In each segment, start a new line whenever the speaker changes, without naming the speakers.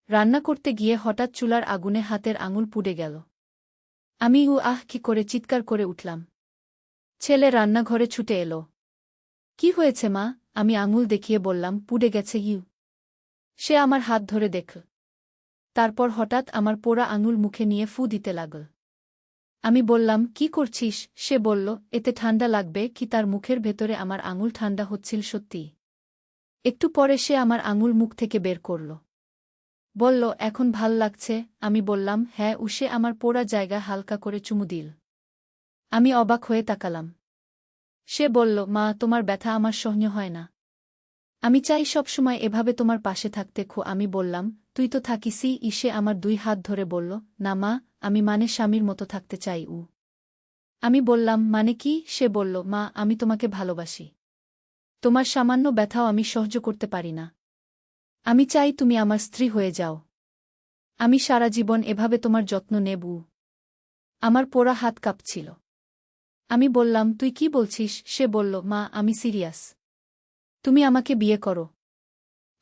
রান্না করতে গিয়ে হঠাৎ চুলার আগুনে হাতের আঙুল পুড়ে গেল। আমি আহ কি করে চিৎকার করে উঠলাম। ছেলে রান্নাঘরে ছুটে এলো। কি হয়েছে মা? আমি আঙুল দেখিয়ে বললাম, পুড়ে গেছে সে আমার হাত ধরে দেখল। তারপর হঠাৎ আমার পোড়া আঙুল মুখে নিয়ে ফু দিতে লাগল। আমি বললাম, কি করছিস? সে বলল, এতে ঠান্ডা লাগবে কি? তার মুখের ভেতরে আমার আঙুল ঠান্ডা হচ্ছিল সত্যিই। একটু পরে সে আমার আঙুল মুখ থেকে বের করল। বলল, এখন ভাল লাগছে? আমি বললাম, হ্যাঁ। সে আমার পোড়া জায়গা হালকা করে চুমু দিল। আমি অবাক হয়ে তাকালাম। সে বলল, মা, তোমার ব্যথা আমার সহ্য হয় না। আমি চাই সবসময় এভাবে তোমার পাশে থাকতে। আমি বললাম, তুই তো থাকিসই। সে আমার 2 হাত ধরে বলল, না মা, আমি স্বামীর মতো থাকতে চাই। আমি বললাম, মানে কি? সে বলল, মা, আমি তোমাকে ভালোবাসি। তোমার সামান্য ব্যথাও আমি সহ্য করতে পারি না। আমি চাই তুমি আমার স্ত্রী হয়ে যাও। আমি সারা জীবন এভাবে তোমার যত্ন নেব। আমার পোড়া হাত কাঁপছিল। আমি বললাম, তুই কি বলছিস? সে বলল, মা, আমি সিরিয়াস। তুমি আমাকে বিয়ে করো।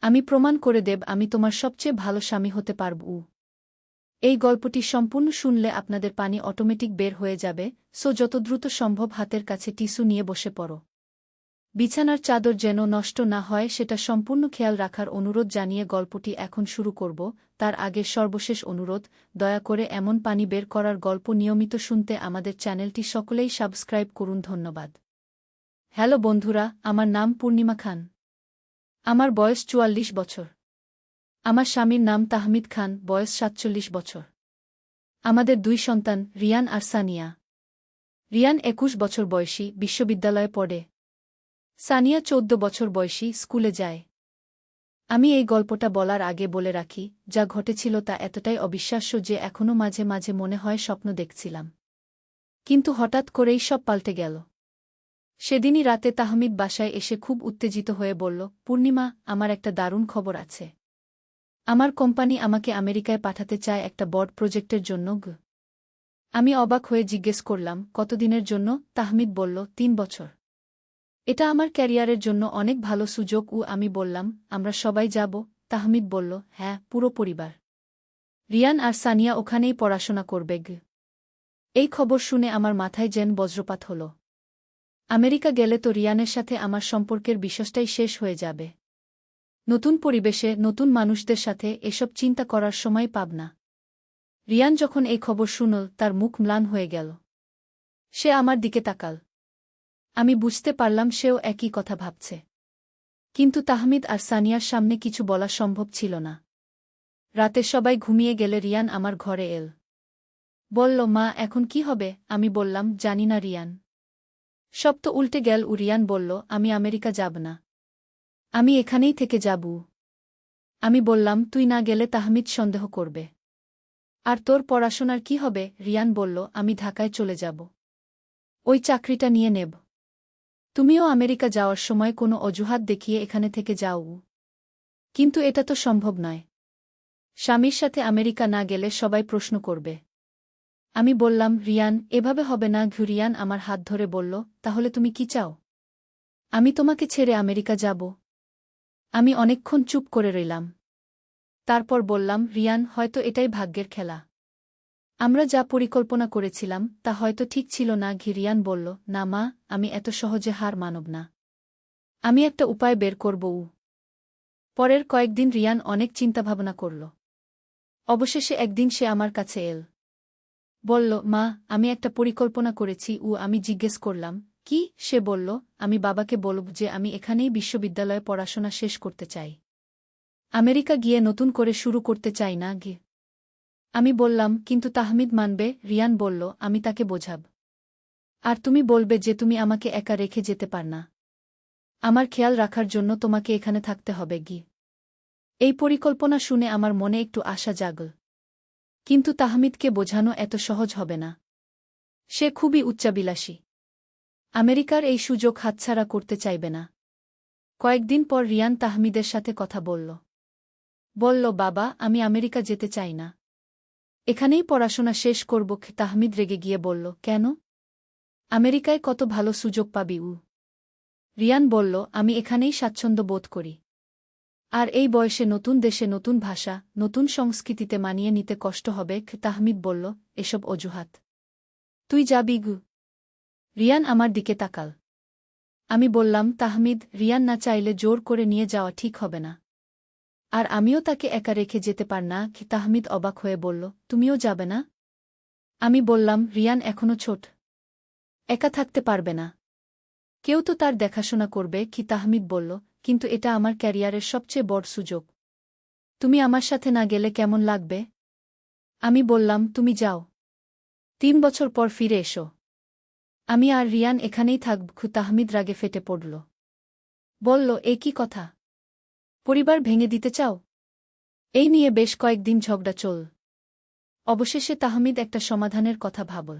আমি প্রমাণ করে দেব আমি তোমার সবচেয়ে ভালো স্বামী হতে পারব। এই গল্পটি সম্পূর্ণ শুনলে আপনাদের পানি অটোমেটিক বের হয়ে যাবে, সো যত দ্রুত সম্ভব হাতের কাছে টিস্যু নিয়ে বসে পড়ো। বিছানার চাদর যেন নষ্ট না হয় সেটা সম্পূর্ণ খেয়াল রাখার অনুরোধ জানিয়ে গল্পটি এখন শুরু করব। তার আগে সর্বশেষ অনুরোধ, দয়া করে এমন পানি বের করার গল্প নিয়মিত শুনতে আমাদের চ্যানেলটি সকলেই সাবস্ক্রাইব করুন। ধন্যবাদ। হ্যালো বন্ধুরা, আমার নাম পূর্ণিমা খান। আমার বয়স 44 বছর। আমার স্বামীর নাম তাহমিদ খান, বয়স 47 বছর। আমাদের 2 সন্তান, রিয়ান আর সানিয়া। রিয়ান 21 বছর বয়সী, বিশ্ববিদ্যালয়ে পড়ে। সানিয়া 14 বছর বয়সী, স্কুলে যায়। আমি এই গল্পটা বলার আগে বলে রাখি, যা ঘটেছিল তা এতটাই অবিশ্বাস্য যে এখনও মাঝে মাঝে মনে হয় স্বপ্ন দেখছিলাম। কিন্তু হঠাৎ করেই সব পাল্টে গেল। সেদিনই রাতে তাহমিদ বাসায় এসে খুব উত্তেজিত হয়ে বলল, পূর্ণিমা, আমার একটা দারুণ খবর আছে। আমার কোম্পানি আমাকে আমেরিকায় পাঠাতে চায় একটা বড় প্রজেক্টের জন্য। আমি অবাক হয়ে জিজ্ঞেস করলাম, কতদিনের জন্য? তাহমিদ বলল, 3 বছর। এটা আমার ক্যারিয়ারের জন্য অনেক ভালো সুযোগ। আমি বললাম, আমরা সবাই যাব? তাহমিদ বলল, হ্যাঁ, পুরো পরিবার। রিয়ান আর সানিয়া ওখানেই পড়াশোনা করবে। এই খবর শুনে আমার মাথায় যেন বজ্রপাত হল। আমেরিকা গেলে তো রিয়ানের সাথে আমার সম্পর্কের বিশ্বাসটাই শেষ হয়ে যাবে। নতুন পরিবেশে, নতুন মানুষদের সাথে এসব চিন্তা করার সময় পাব না। রিয়ান যখন এই খবর শুনল, তার মুখ ম্লান হয়ে গেল। সে আমার দিকে তাকাল। আমি বুঝতে পারলাম সেও একই কথা ভাবছে। কিন্তু তাহমিদ আর সানিয়ার সামনে কিছু বলা সম্ভব ছিল না। রাতে সবাই ঘুমিয়ে গেলে রিয়ান আমার ঘরে এল। বলল, মা, এখন কি হবে? আমি বললাম, জানি না রিয়ান। সব তো উল্টে গেল। রিয়ান বলল, আমি আমেরিকা যাব না। আমি এখানেই থেকে যাব। আমি বললাম, তুই না গেলে তাহমিদ সন্দেহ করবে। আর তোর পড়াশোনার কি হবে? রিয়ান বলল, আমি ঢাকায় চলে যাব। ওই চাকরিটা নিয়ে নেব। তুমিও আমেরিকা যাওয়ার সময় কোনো অজুহাত দেখিয়ে এখানে থেকে যাও। কিন্তু এটা তো সম্ভব নয়। স্বামীর সাথে আমেরিকা না গেলে সবাই প্রশ্ন করবে। আমি বললাম, রিয়ান, এভাবে হবে না। রিয়ান আমার হাত ধরে বলল, তাহলে তুমি কি চাও? আমি তোমাকে ছেড়ে আমেরিকা যাব? আমি অনেকক্ষণ চুপ করে রইলাম। তারপর বললাম, রিয়ান, হয়তো এটাই ভাগ্যের খেলা। আমরা যা পরিকল্পনা করেছিলাম তা হয়তো ঠিক ছিল না। রিয়ান বলল, না মা, আমি এত সহজে হার মানব না। আমি একটা উপায় বের করব। পরের কয়েকদিন রিয়ান অনেক চিন্তাভাবনা করল। অবশেষে একদিন সে আমার কাছে এল। বলল, মা, আমি একটা পরিকল্পনা করেছি। আমি জিজ্ঞেস করলাম, কি? সে বলল, আমি বাবাকে বলব যে আমি এখানেই বিশ্ববিদ্যালয়ে পড়াশোনা শেষ করতে চাই। আমেরিকা গিয়ে নতুন করে শুরু করতে চাই না। আমি বললাম, কিন্তু তাহমিদ মানবে? রিয়ান বলল, আমি তাকে বোঝাব। আর তুমি বলবে যে তুমি আমাকে একা রেখে যেতে পার না। আমার খেয়াল রাখার জন্য তোমাকে এখানে থাকতে হবে। এই পরিকল্পনা শুনে আমার মনে একটু আশা জাগল। কিন্তু তাহমিদকে বোঝানো এত সহজ হবে না। সে খুবই উচ্চাবিলাসী। আমেরিকার এই সুযোগ হাতছাড়া করতে চাইবে না। কয়েকদিন পর রিয়ান তাহমিদের সাথে কথা বলল। বলল, বাবা, আমি আমেরিকা যেতে চাই না। এখানেই পড়াশোনা শেষ করব। তাহমিদ রেগে গিয়ে বলল, কেন? আমেরিকায় কত ভালো সুযোগ পাবি। রিয়ান বলল, আমি এখানেই স্বাচ্ছন্দ্য বোধ করি। আর এই বয়সে নতুন দেশে নতুন ভাষা, নতুন সংস্কৃতিতে মানিয়ে নিতে কষ্ট হবে। তাহমিদ বলল, এসব অজুহাত। তুই যাবি গু? রিয়ান আমার দিকে তাকাল। আমি বললাম, তাহমিদ, রিয়ান না চাইলে জোর করে নিয়ে যাওয়া ঠিক হবে না। আর আমিও তাকে একা রেখে যেতে পার না। তাহমিদ অবাক হয়ে বলল, তুমিও যাবে না? আমি বললাম, রিয়ান এখনো ছোট, একা থাকতে পারবে না। কেউ তো তার দেখাশোনা করবে। তাহমিদ বলল, কিন্তু এটা আমার ক্যারিয়ারের সবচেয়ে বড় সুযোগ। তুমি আমার সাথে না গেলে কেমন লাগবে? আমি বললাম, তুমি যাও, 3 বছর পর ফিরে এসো। আমি আর রিয়ান এখানেই থাকব। তাহমিদ রাগে ফেটে পড়ল। বলল, এ কি কথা? পরিবার ভেঙে দিতে চাও? এই নিয়ে বেশ কয়েকদিন ঝগড়া চল। অবশেষে তাহমিদ একটা সমাধানের কথা ভাবল।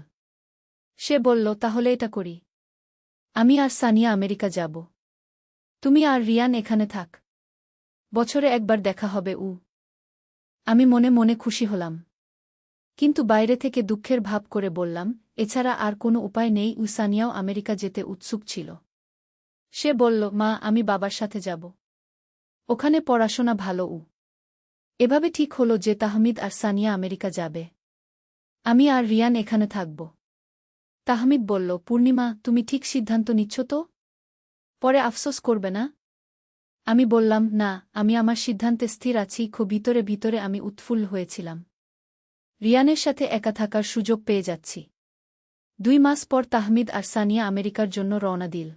সে বলল, তাহলে এটা করি। আমি আর সানিয়া আমেরিকা যাব। তুমি আর রিয়ান এখানে থাক। বছরে একবার দেখা হবে। আমি মনে মনে খুশি হলাম, কিন্তু বাইরে থেকে দুঃখের ভাব করে বললাম, এছাড়া আর কোনো উপায় নেই। সানিয়াও আমেরিকা যেতে উৎসুক ছিল। সে বলল, মা, আমি বাবার সাথে যাব। ওখানে পড়াশোনা ভালো। এভাবে ঠিক হলো যে তাহমিদ আর সানিয়া আমেরিকা যাবে। আমি আর রিয়ান এখানে থাকব। তাহমিদ বলল, পূর্ণিমা, তুমি ঠিক সিদ্ধান্ত নিচ্ছ তো? পরে আফসোস করবে না? আমি বললাম, না, আমি আমার সিদ্ধান্তে স্থির আছি। ভিতরে ভিতরে আমি উৎফুল্ল হয়েছিলাম। রিয়ানের সাথে একা থাকার সুযোগ পেয়ে যাচ্ছি। 2 মাস পর তাহমিদ আর সানিয়া আমেরিকার জন্য রওনা দিল।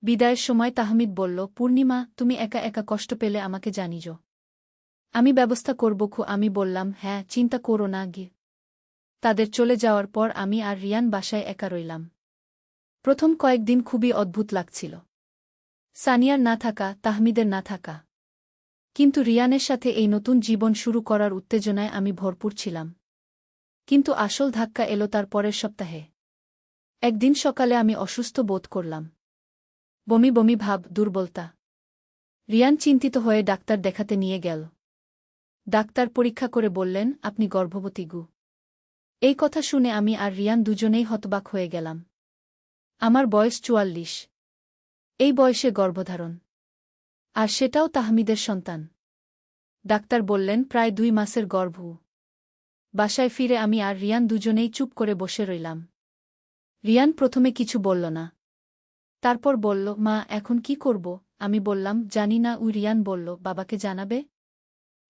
বিদায়ের সময় তাহমিদ বলল, পূর্ণিমা, তুমি একা একা কষ্ট পেলে আমাকে জানিও। আমি ব্যবস্থা করব। আমি বললাম, হ্যাঁ, চিন্তা করো না। তাদের চলে যাওয়ার পর আমি আর রিয়ান বাসায় একা রইলাম। প্রথম কয়েকদিন খুবই অদ্ভুত লাগছিল। সানিয়ার না থাকা, তাহমিদের না থাকা। কিন্তু রিয়ানের সাথে এই নতুন জীবন শুরু করার উত্তেজনায় আমি ভরপুর ছিলাম। কিন্তু আসল ধাক্কা এলো তার পরের সপ্তাহে। একদিন সকালে আমি অসুস্থ বোধ করলাম। বমি বমি ভাব, দুর্বলতা। রিয়ান চিন্তিত হয়ে ডাক্তার দেখাতে নিয়ে গেল। ডাক্তার পরীক্ষা করে বললেন, আপনি গর্ভবতী। এই কথা শুনে আমি আর রিয়ান দুজনেই হতবাক হয়ে গেলাম। আমার বয়স 44। এই বয়সে গর্ভধারণ, আর সেটাও তাহমিদের সন্তান। ডাক্তার বললেন, প্রায় 2 মাসের গর্ভ। বাসায় ফিরে আমি আর রিয়ান দুজনেই চুপ করে বসে রইলাম। রিয়ান প্রথমে কিছু বলল না। তারপর বলল, মা, এখন কি করব? আমি বললাম, জানি না। রিয়ান বলল, বাবাকে জানাবে?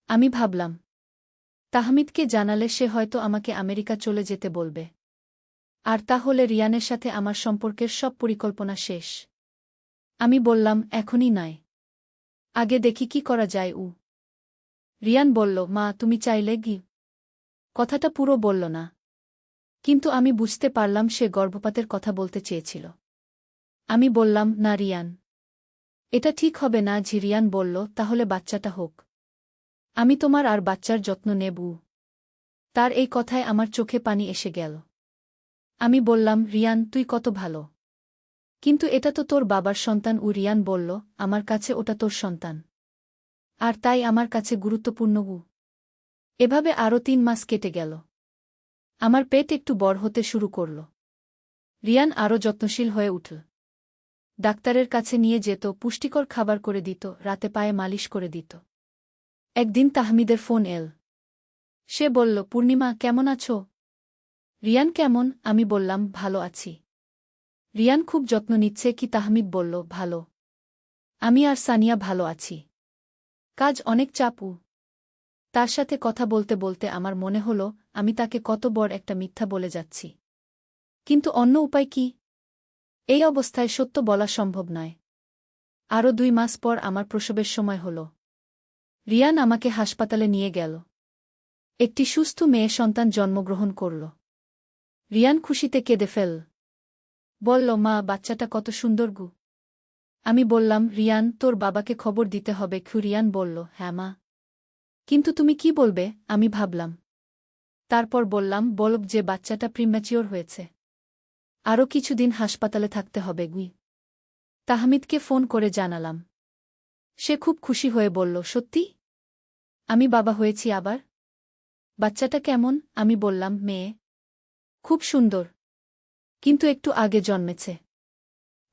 আমি ভাবলাম, তাহমিদকে জানালে সে হয়তো আমাকে আমেরিকা চলে যেতে বলবে। আর তাহলে রিয়ানের সাথে আমার সম্পর্কের সব পরিকল্পনা শেষ। আমি বললাম, এখনই নয়, আগে দেখি কি করা যায়। রিয়ান বলল, মা, তুমি চাইলে কথাটা পুরো বলল না, কিন্তু আমি বুঝতে পারলাম সে গর্ভপাতের কথা বলতে চেয়েছিল। আমি বললাম, না রিয়ান, এটা ঠিক হবে না। রিয়ান বলল, তাহলে বাচ্চাটা হোক। আমি তোমার আর বাচ্চার যত্ন নেব। তার এই কথায় আমার চোখে পানি এসে গেল। আমি বললাম, রিয়ান, তুই কত ভালো, কিন্তু এটা তো তোর বাবার সন্তান। রিয়ান বলল, আমার কাছে ওটা তোর সন্তান, আর তাই আমার কাছে গুরুত্বপূর্ণ। এভাবে আরও 3 মাস কেটে গেল। আমার পেট একটু বড় হতে শুরু করল। রিয়ান আরও যত্নশীল হয়ে উঠল। ডাক্তারের কাছে নিয়ে যেত, পুষ্টিকর খাবার করে দিত, রাতে পায়ে মালিশ করে দিত। একদিন তাহমিদের ফোন এল। সে বলল, পূর্ণিমা, কেমন আছো? রিয়ান কেমন? আমি বললাম, ভালো আছি। রিয়ান খুব যত্ন নিচ্ছে। তাহমিদ বলল, ভালো। আমি আর সানিয়া ভালো আছি। কাজ অনেক চাপু। তার সাথে কথা বলতে বলতে আমার মনে হল, আমি তাকে কত বড় একটা মিথ্যা বলে যাচ্ছি। কিন্তু অন্য উপায় কি? এই অবস্থায় সত্য বলা সম্ভব নয়। আরও 2 মাস পর আমার প্রসবের সময় হল। রিয়ান আমাকে হাসপাতালে নিয়ে গেল। একটি সুস্থ মেয়ে সন্তান জন্মগ্রহণ করল। রিয়ান খুশিতে কেঁদে ফেল। বলল, মা, বাচ্চাটা কত সুন্দর। আমি বললাম, রিয়ান, তোর বাবাকে খবর দিতে হবে। রিয়ান বলল, হ্যাঁ মা। কিন্তু তুমি কি বলবে? আমি ভাবলাম। তারপর বললাম, বলব যে বাচ্চাটা প্রিম্যাচিওর হয়েছে। আরও কিছুদিন হাসপাতালে থাকতে হবে। তাহমিদকে ফোন করে জানালাম। সে খুব খুশি হয়ে বলল, সত্যি? আমি বাবা হয়েছি আবার? বাচ্চাটা কেমন? আমি বললাম, মেয়ে। খুব সুন্দর, কিন্তু একটু আগে জন্মেছে।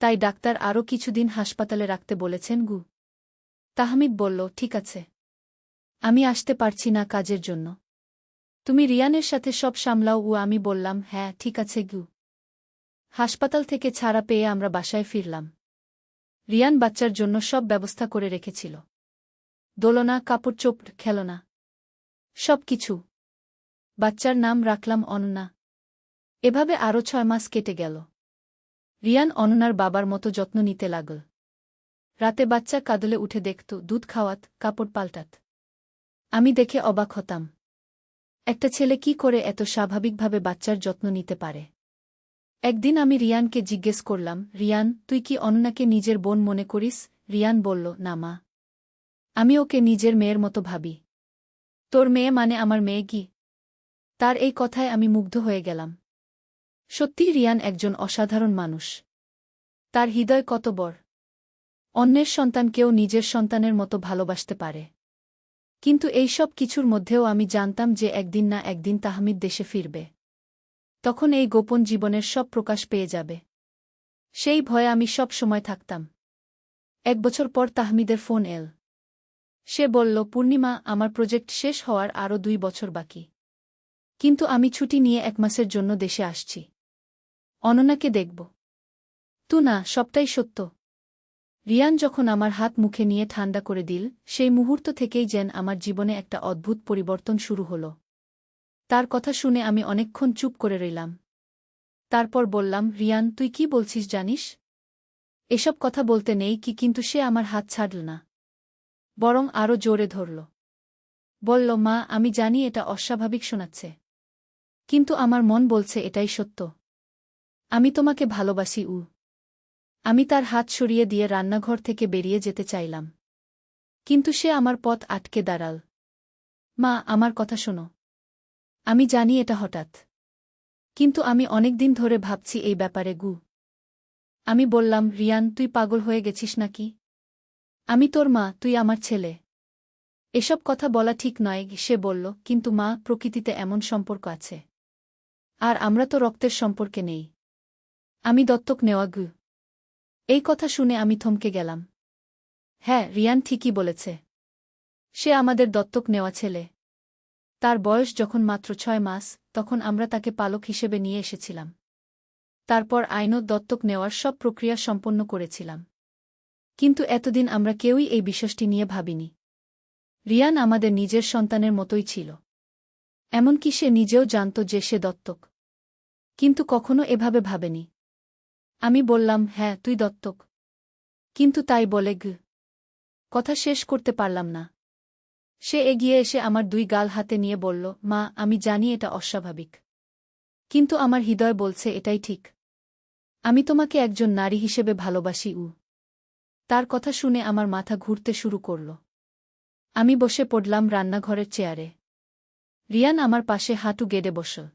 তাই ডাক্তার আরও কিছুদিন হাসপাতালে রাখতে বলেছেন। তাহমিদ বলল, ঠিক আছে। আমি আসতে পারছি না কাজের জন্য। তুমি রিয়ানের সাথে সব সামলাও। আমি বললাম, হ্যাঁ ঠিক আছে গু। হাসপাতাল থেকে ছাড়া পেয়ে আমরা বাসায় ফিরলাম। রিয়ান বাচ্চার জন্য সব ব্যবস্থা করে রেখেছিল। দোলনা, কাপড়-চোপড়, খেলনা, সব কিছু। বাচ্চার নাম রাখলাম অনন্যা। এভাবে আরও 6 মাস কেটে গেল। রিয়ান অনন্যার বাবার মতো যত্ন নিতে লাগল। রাতে বাচ্চা কাঁদলে উঠে দেখত, দুধ খাওয়াত, কাপড় পাল্টাত। আমি দেখে অবাক হতাম। একটা ছেলে কি করে এত স্বাভাবিকভাবে বাচ্চার যত্ন নিতে পারে? একদিন আমি রিয়ানকে জিজ্ঞেস করলাম, রিয়ান, তুই কি অনন্যাকে নিজের বোন মনে করিস? রিয়ান বলল, না মা। আমি ওকে নিজের মেয়ের মতো ভাবি। তোর মেয়ে মানে আমার মেয়ে কি? তার এই কথায় আমি মুগ্ধ হয়ে গেলাম। সত্যি রিয়ান একজন অসাধারণ মানুষ। তার হৃদয় কত বড়। অন্যের সন্তানকেও নিজের সন্তানের মতো ভালোবাসতে পারে। কিন্তু এই সব কিছুর মধ্যেও আমি জানতাম যে একদিন না একদিন তাহমিদ দেশে ফিরবে। তখন এই গোপন জীবনের সব প্রকাশ পেয়ে যাবে। সেই ভয়ে আমি সব সময় থাকতাম। 1 বছর পর তাহমিদের ফোন এল। সে বলল, পূর্ণিমা, আমার প্রজেক্ট শেষ হওয়ার আরও 2 বছর বাকি। কিন্তু আমি ছুটি নিয়ে 1 মাসের জন্য দেশে আসছি। অনন্যাকে দেখব। না, সবটাই সত্য। রিয়ান যখন আমার হাত মুখে নিয়ে ঠান্ডা করে দিল, সেই মুহূর্ত থেকেই যেন আমার জীবনে একটা অদ্ভুত পরিবর্তন শুরু হলো। তার কথা শুনে আমি অনেকক্ষণ চুপ করে রইলাম। তারপর বললাম, রিয়ান, তুই কি বলছিস জানিস? এসব কথা বলতে নেই কি, কিন্তু সে আমার হাত ছাড়ল না। বরং আরও জোরে ধরল। বলল, মা, আমি জানি এটা অস্বাভাবিক শোনাচ্ছে। কিন্তু আমার মন বলছে এটাই সত্য। আমি তোমাকে ভালোবাসি। আমি তার হাত সরিয়ে দিয়ে রান্নাঘর থেকে বেরিয়ে যেতে চাইলাম। কিন্তু সে আমার পথ আটকে দাঁড়াল। মা, আমার কথা শোনো। আমি জানি এটা হঠাৎ। কিন্তু আমি অনেক দিন ধরে ভাবছি এই ব্যাপারে। আমি বললাম, রিয়ান, তুই পাগল হয়ে গেছিস নাকি? আমি তোর মা, তুই আমার ছেলে। এসব কথা বলা ঠিক নয়। সে বলল, কিন্তু মা, প্রকৃতিতে এমন সম্পর্ক আছে। আর আমরা তো রক্তের সম্পর্কে নেই। আমি দত্তক নেওয়া। এই কথা শুনে আমি থমকে গেলাম। হ্যাঁ, রিয়ান ঠিকই বলেছে। সে আমাদের দত্তক নেওয়া ছেলে। তার বয়স যখন মাত্র 6 মাস, তখন আমরা তাকে পালক হিসেবে নিয়ে এসেছিলাম। তারপর আইনত দত্তক নেওয়ার সব প্রক্রিয়া সম্পন্ন করেছিলাম। কিন্তু এতদিন আমরা কেউই এই বিষয়টি নিয়ে ভাবিনি। রিয়ান আমাদের নিজের সন্তানের মতোই ছিল। এমনকি সে নিজেও জানত যে সে দত্তক। কিন্তু কখনো এভাবে ভাবেনি। আমি বললাম, হ্যাঁ, তুই দত্তক। কিন্তু তাই বলে কথা শেষ করতে পারলাম না। সে এগিয়ে এসে আমার 2 গাল হাতে নিয়ে বলল, মা, আমি জানি এটা অস্বাভাবিক। কিন্তু আমার হৃদয় বলছে এটাই ঠিক। আমি তোমাকে একজন নারী হিসেবে ভালোবাসি। তার কথা শুনে আমার মাথা ঘুরতে শুরু করল। আমি বসে পড়লাম রান্নাঘরের চেয়ারে। রিয়ান আমার পাশে হাঁটু গেড়ে বসল।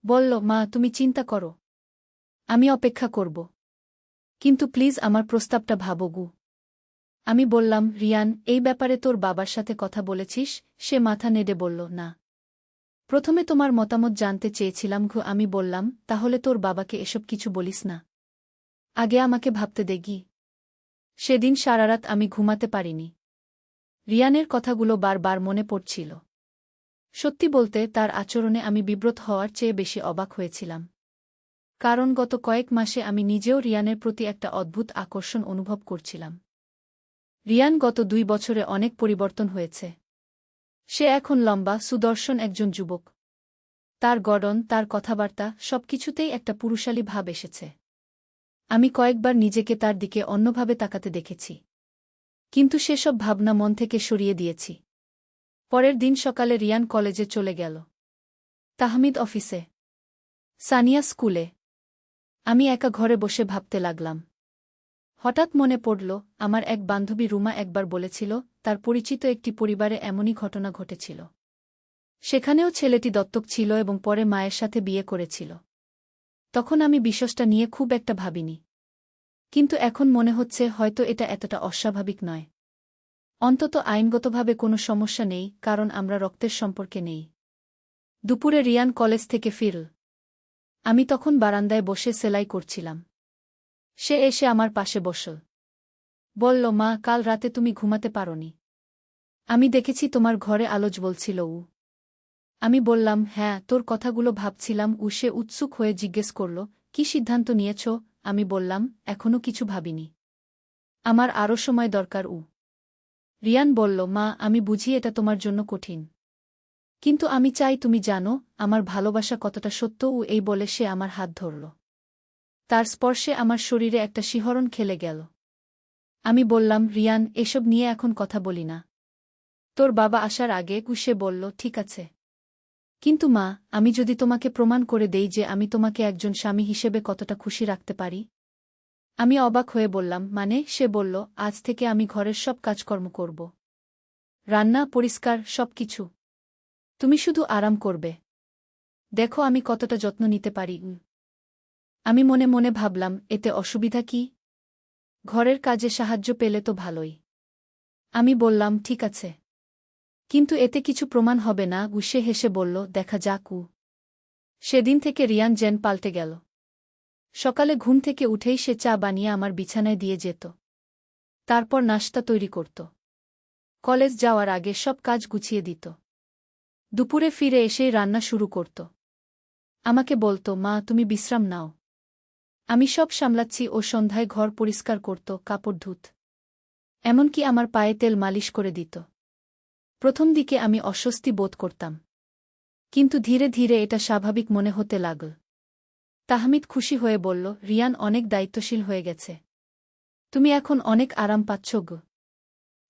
বলল, মা, তুমি চিন্তা করো। আমি অপেক্ষা করব। কিন্তু প্লিজ আমার প্রস্তাবটা ভাবো। আমি বললাম, রিয়ান, এই ব্যাপারে তোর বাবার সাথে কথা বলেছিস? সে মাথা নেড়ে বলল, না। প্রথমে তোমার মতামত জানতে চেয়েছিলাম। আমি বললাম, তাহলে তোর বাবাকে এসব কিছু বলিস না। আগে আমাকে ভাবতে দে। সেদিন সারারাত আমি ঘুমাতে পারিনি। রিয়ানের কথাগুলো বারবার মনে পড়ছিল। সত্যি বলতে, তার আচরণে আমি বিব্রত হওয়ার চেয়ে বেশি অবাক হয়েছিলাম। কারণ গত কয়েক মাসে আমি নিজেও রিয়ানের প্রতি একটা অদ্ভুত আকর্ষণ অনুভব করছিলাম। রিয়ান গত 2 বছরে অনেক পরিবর্তন হয়েছে। সে এখন লম্বা, সুদর্শন একজন যুবক। তার গড়ন, তার কথাবার্তা, সবকিছুতেই একটা পুরুষালী ভাব এসেছে। আমি কয়েকবার নিজেকে তার দিকে অন্যভাবে তাকাতে দেখেছি। কিন্তু সেসব ভাবনা মন থেকে সরিয়ে দিয়েছি। পরের দিন সকালে রিয়ান কলেজে চলে গেল। তাহমিদ অফিসে। সানিয়া স্কুলে। আমি একা ঘরে বসে ভাবতে লাগলাম। হঠাৎ মনে পড়ল, আমার এক বান্ধবী রুমা একবার বলেছিল, তার পরিচিত একটি পরিবারে এমনই ঘটনা ঘটেছিল। সেখানেও ছেলেটি দত্তক ছিল এবং পরে মায়ের সাথে বিয়ে করেছিল। তখন আমি বিষয়টা নিয়ে খুব একটা ভাবিনি। কিন্তু এখন মনে হচ্ছে হয়তো এটা এতটা অস্বাভাবিক নয়। অন্তত আইনগতভাবে কোনো সমস্যা নেই, কারণ আমরা রক্তের সম্পর্কে নেই। দুপুরে রিয়ান কলেজ থেকে ফিরল। আমি তখন বারান্দায় বসে সেলাই করছিলাম। সে এসে আমার পাশে বসল। বলল, মা কাল রাতে তুমি ঘুমাতে পারোনি। আমি দেখেছি তোমার ঘরে আলো জ্বলছিল। আমি বললাম, হ্যাঁ, তোর কথাগুলো ভাবছিলাম। সে উৎসুক হয়ে জিজ্ঞেস করল, কি সিদ্ধান্ত নিয়েছ? আমি বললাম, এখনো কিছু ভাবিনি। আমার আরও সময় দরকার। রিয়ান বলল, মা আমি বুঝি এটা তোমার জন্য কঠিন। কিন্তু আমি চাই তুমি জানো আমার ভালোবাসা কতটা সত্য। এই বলে সে আমার হাত ধরল। তার স্পর্শে আমার শরীরে একটা শিহরণ খেলে গেল। আমি বললাম, রিয়ান, এসব নিয়ে এখন কথা বলি না। তোর বাবা আসার আগে সে বলল, ঠিক আছে। কিন্তু মা, আমি যদি তোমাকে প্রমাণ করে দেই যে আমি তোমাকে একজন স্বামী হিসেবে কতটা খুশি রাখতে পারি? আমি অবাক হয়ে বললাম, মানে? সে বলল, আজ থেকে আমি ঘরের সব কাজকর্ম করব। রান্না, পরিষ্কার, সবকিছু। তুমি শুধু আরাম করবে। দেখো আমি কতটা যত্ন নিতে পারি। আমি মনে মনে ভাবলাম, এতে অসুবিধা কি? ঘরের কাজে সাহায্য পেলে তো ভালোই। আমি বললাম, ঠিক আছে। কিন্তু এতে কিছু প্রমাণ হবে না। সে হেসে বলল, দেখা যাক। সেদিন থেকে রিয়ান যেন পাল্টে গেল। সকালে ঘুম থেকে উঠেই সে চা বানিয়ে আমার বিছানায় দিয়ে যেত। তারপর নাশতা তৈরি করত। কলেজ যাওয়ার আগে সব কাজ গুছিয়ে দিত। দুপুরে ফিরে এসেই রান্না শুরু করত। আমাকে বলত, মা তুমি বিশ্রাম নাও, আমি সব সামলাচ্ছি। ও সন্ধ্যায় ঘর পরিষ্কার করত, কাপড় ধুত, এমনকি আমার পায়ে তেল মালিশ করে দিত। প্রথম দিকে আমি অস্বস্তি বোধ করতাম, কিন্তু ধীরে ধীরে এটা স্বাভাবিক মনে হতে লাগল। তাহমিদ খুশি হয়ে বলল, রিয়ান অনেক দায়িত্বশীল হয়ে গেছে। তুমি এখন অনেক আরাম পাচ্ছ গো।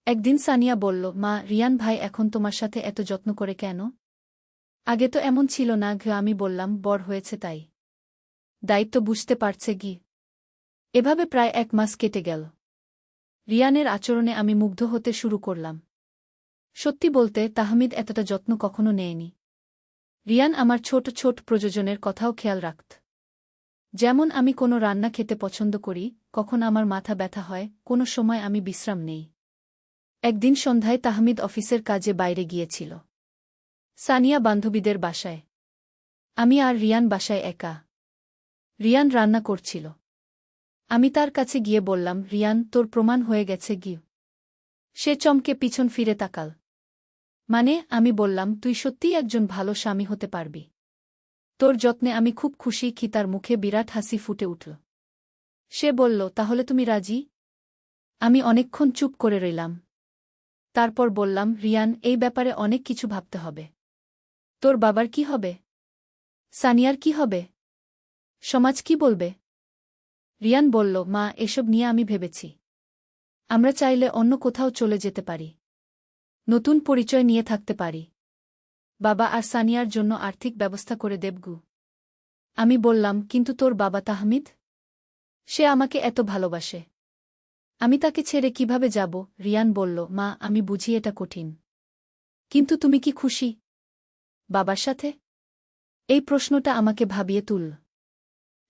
একদিন সানিয়া বলল, মা রিয়ান ভাই এখন তোমার সাথে এত যত্ন করে কেন? আগে তো এমন ছিল না। আমি বললাম, বড় হয়েছে তাই। দায়িত্ব বুঝতে পারছে গি। এভাবে প্রায় 1 মাস কেটে গেল। রিয়ানের আচরণে আমি মুগ্ধ হতে শুরু করলাম। সত্যি বলতে তাহমিদ এতটা যত্ন কখনো নেয়নি। রিয়ান আমার ছোট ছোট প্রয়োজনের কথাও খেয়াল রাখত। যেমন আমি কোনো রান্না খেতে পছন্দ করি, কখন আমার মাথা ব্যথা হয়, কোনো সময় আমি বিশ্রাম নেই। একদিন সন্ধ্যায় তাহমিদ অফিসের কাজে বাইরে গিয়েছিল। সানিয়া বান্ধবীদের বাসায়। আমি আর রিয়ান বাসায় একা। রিয়ান রান্না করছিল। আমি তার কাছে গিয়ে বললাম, রিয়ান তোর প্রমাণ হয়ে গেছে গি। সে চমকে পিছন ফিরে তাকাল। মানে? আমি বললাম, তুই সত্যিই একজন ভালো স্বামী হতে পারবি। তোর যত্নে আমি খুব খুশি। তার মুখে বিরাট হাসি ফুটে উঠল। সে বলল, তাহলে তুমি রাজি? আমি অনেকক্ষণ চুপ করে রইলাম। তারপর বললাম, রিয়ান এই ব্যাপারে অনেক কিছু ভাবতে হবে। তোর বাবার কি হবে? সানিয়ার কি হবে? সমাজ কি বলবে? রিয়ান বলল, মা এসব নিয়ে আমি ভেবেছি। আমরা চাইলে অন্য কোথাও চলে যেতে পারি, নতুন পরিচয় নিয়ে থাকতে পারি। বাবা আর সানিয়ার জন্য আর্থিক ব্যবস্থা করে দেবগু। আমি বললাম, কিন্তু তোর বাবা তাহমিদ? সে আমাকে এত ভালোবাসে, আমি তাকে ছেড়ে কিভাবে যাব? রিয়ান বলল, মা আমি বুঝি এটা কঠিন। কিন্তু তুমি কি খুশি বাবার সাথে? এই প্রশ্নটা আমাকে ভাবিয়ে তুলল।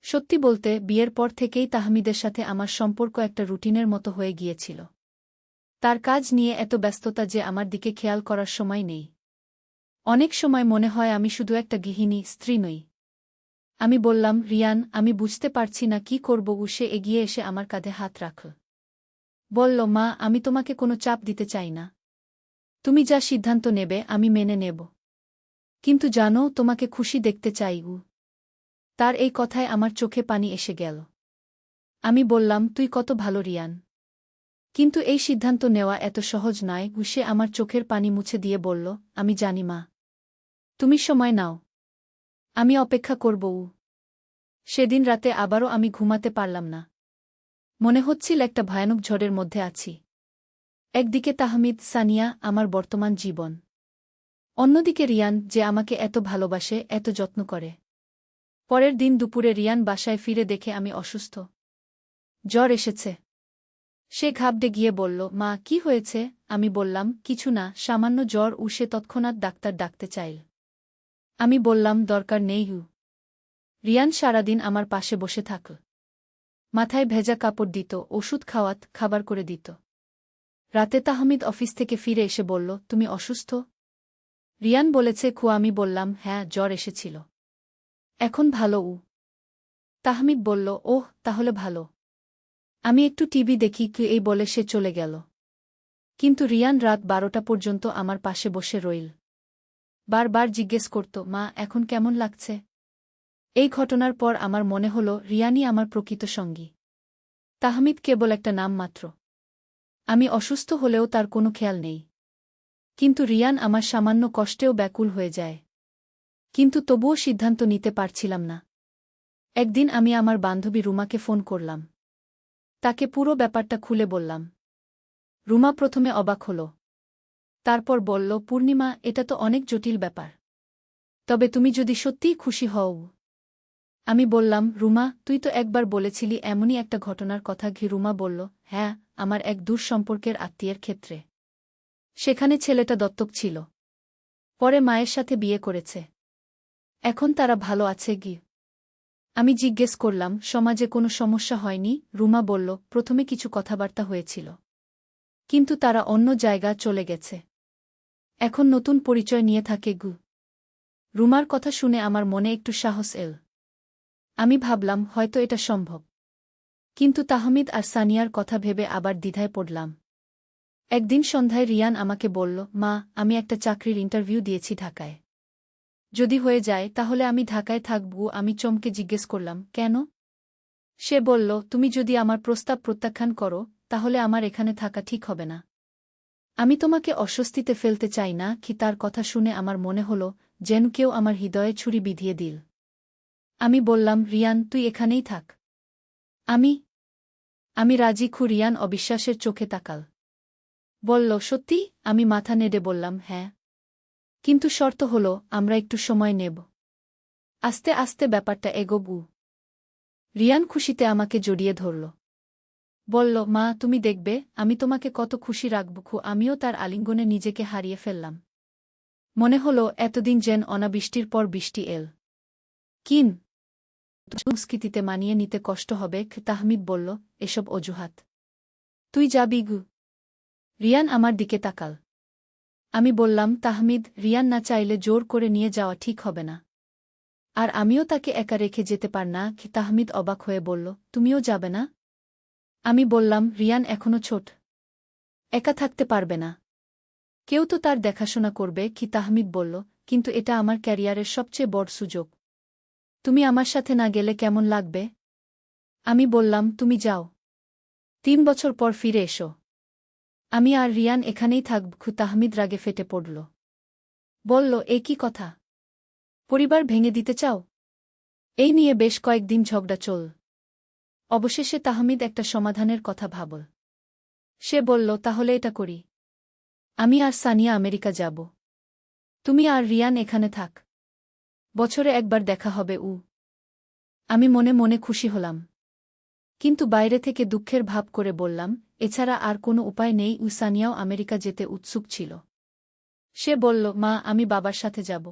সত্যি বলতে বিয়ের পর থেকেই তাহমিদের সাথে আমার সম্পর্ক একটা রুটিনের মতো হয়ে গিয়েছিল। তার কাজ নিয়ে এত ব্যস্ততা যে আমার দিকে খেয়াল করার সময় নেই। অনেক সময় মনে হয় আমি শুধু একটা গৃহিণী, স্ত্রী নই। আমি বললাম, রিয়ান আমি বুঝতে পারছি না কি করব। সে এগিয়ে এসে আমার কাঁধে হাত রাখল। বলল, মা আমি তোমাকে কোনো চাপ দিতে চাই না। তুমি যা সিদ্ধান্ত নেবে আমি মেনে নেব। কিন্তু জানো, তোমাকে খুশি দেখতে চাই। তার এই কথায় আমার চোখে পানি এসে গেল। আমি বললাম, তুই কত ভালো রিয়ান। কিন্তু এই সিদ্ধান্ত নেওয়া এত সহজ নয়। সে আমার চোখের পানি মুছে দিয়ে বলল, আমি জানি মা। তুমি সময় নাও, আমি অপেক্ষা করব। সেদিন রাতে আবারও আমি ঘুমাতে পারলাম না। মনে হচ্ছিল একটা ভয়ানক ঝড়ের মধ্যে আছি। একদিকে তাহমিদ, সানিয়া, আমার বর্তমান জীবন। অন্যদিকে রিয়ান, যে আমাকে এত ভালোবাসে, এত যত্ন করে। পরের দিন দুপুরে রিয়ান বাসায় ফিরে দেখে আমি অসুস্থ। জ্বর এসেছে। সে ঘাবড়ে গিয়ে বলল, মা কি হয়েছে? আমি বললাম, কিছু না, সামান্য জ্বর। সে তৎক্ষণাৎ ডাক্তার ডাকতে চাইল। আমি বললাম, দরকার নেই। রিয়ান সারাদিন আমার পাশে বসে থাকল। মাথায় ভেজা কাপড় দিত, ওষুধ খাওয়াত, খাবার করে দিত। রাতে তাহমিদ অফিস থেকে ফিরে এসে বলল, তুমি অসুস্থ? রিয়ান বলেছে আমি বললাম, হ্যাঁ জ্বর এসেছিল। এখন ভালো। তাহমিদ বলল, ওহ তাহলে ভালো। আমি একটু টিভি দেখি এই বলে সে চলে গেল। কিন্তু রিয়ান রাত 12টা পর্যন্ত আমার পাশে বসে রইল। বারবার জিজ্ঞেস করত, মা এখন কেমন লাগছে? এই ঘটনার পর আমার মনে হল রিয়ানই আমার প্রকৃত সঙ্গী। তাহমিদ কেবল একটা নাম মাত্র। আমি অসুস্থ হলেও তার কোনো খেয়াল নেই। কিন্তু রিয়ান আমার সামান্য কষ্টেও ব্যাকুল হয়ে যায়। কিন্তু তবুও সিদ্ধান্ত নিতে পারছিলাম না। একদিন আমি আমার বান্ধবী রুমাকে ফোন করলাম। তাকে পুরো ব্যাপারটা খুলে বললাম। রুমা প্রথমে অবাক হল। তারপর বলল, পূর্ণিমা, এটা তো অনেক জটিল ব্যাপার। তবে তুমি যদি সত্যিই খুশি হও। আমি বললাম, রুমা, তুই তো একবার বলেছিলি এমনই একটা ঘটনার কথা। রুমা বলল, হ্যাঁ, আমার এক দূর সম্পর্কের আত্মীয়ের ক্ষেত্রে। সেখানে ছেলেটা দত্তক ছিল। পরে মায়ের সাথে বিয়ে করেছে। এখন তারা ভালো আছে। আমি জিজ্ঞেস করলাম, সমাজে কোনো সমস্যা হয়নি? রুমা বলল, প্রথমে কিছু কথাবার্তা হয়েছিল। কিন্তু তারা অন্য জায়গা চলে গেছে। এখন নতুন পরিচয় নিয়ে থাকে। রুমার কথা শুনে আমার মনে একটু সাহস এল। আমি ভাবলাম হয়তো এটা সম্ভব। কিন্তু তাহমিদ আর সানিয়ার কথা ভেবে আবার দ্বিধায় পড়লাম। একদিন সন্ধ্যায় রিয়ান আমাকে বলল, মা, আমি একটা চাকরির ইন্টারভিউ দিয়েছি ঢাকায়। যদি হয়ে যায় তাহলে আমি ঢাকায় থাকব। আমি চমকে জিজ্ঞেস করলাম, কেন? সে বলল, তুমি যদি আমার প্রস্তাব প্রত্যাখ্যান করো তাহলে আমার এখানে থাকা ঠিক হবে না। আমি তোমাকে অস্বস্তিতে ফেলতে চাই না। তার কথা শুনে আমার মনে হল যেন কেউ আমার হৃদয়ে ছুরি বিধিয়ে দিল। আমি বললাম, রিয়ান, তুই এখানেই থাক। আমি আমি রাজি। রিয়ান অবিশ্বাসের চোখে তাকাল। বলল, সত্যি? আমি মাথা নেড়ে বললাম, হ্যাঁ। কিন্তু শর্ত হল আমরা একটু সময় নেব। আস্তে আস্তে ব্যাপারটা এগোবু। রিয়ান খুশিতে আমাকে জড়িয়ে ধরল। বলল, মা, তুমি দেখবে আমি তোমাকে কত খুশি রাখব। আমিও তার আলিঙ্গনে নিজেকে হারিয়ে ফেললাম। মনে হল এতদিন যেন অনাবৃষ্টির পর বৃষ্টি এল। সংস্কৃতিতে মানিয়ে নিতে কষ্ট হবে। তাহমিদ বলল, এসব অজুহাত। তুই যাবি? রিয়ান আমার দিকে তাকাল। আমি বললাম, তাহমিদ, রিয়ান না চাইলে জোর করে নিয়ে যাওয়া ঠিক হবে না। আর আমিও তাকে একা রেখে যেতে পার না। তাহমিদ অবাক হয়ে বলল, তুমিও যাবে না? আমি বললাম, রিয়ান এখনো ছোট। একা থাকতে পারবে না। কেউ তো তার দেখাশোনা করবে। তাহমিদ বলল, কিন্তু এটা আমার ক্যারিয়ারের সবচেয়ে বড় সুযোগ। তুমি আমার সাথে না গেলে কেমন লাগবে? আমি বললাম, তুমি যাও। 3 বছর পর ফিরে এসো। আমি আর রিয়ান এখানেই থাকব। তাহমিদ রাগে ফেটে পড়ল। বলল, এ কি কথা? পরিবার ভেঙে দিতে চাও? এই নিয়ে বেশ কয়েকদিন ঝগড়া চল। অবশেষে তাহমিদ একটা সমাধানের কথা ভাবল। সে বলল, তাহলে এটা করি। আমি আর সানিয়া আমেরিকা যাব। তুমি আর রিয়ান এখানে থাক। বছরে একবার দেখা হবে। আমি মনে মনে খুশি হলাম। কিন্তু বাইরে থেকে দুঃখের ভাব করে বললাম, এছাড়া আর কোনো উপায় নেই। সানিয়াও আমেরিকা যেতে উৎসুক ছিল। সে বলল, মা, আমি বাবার সাথে যাব।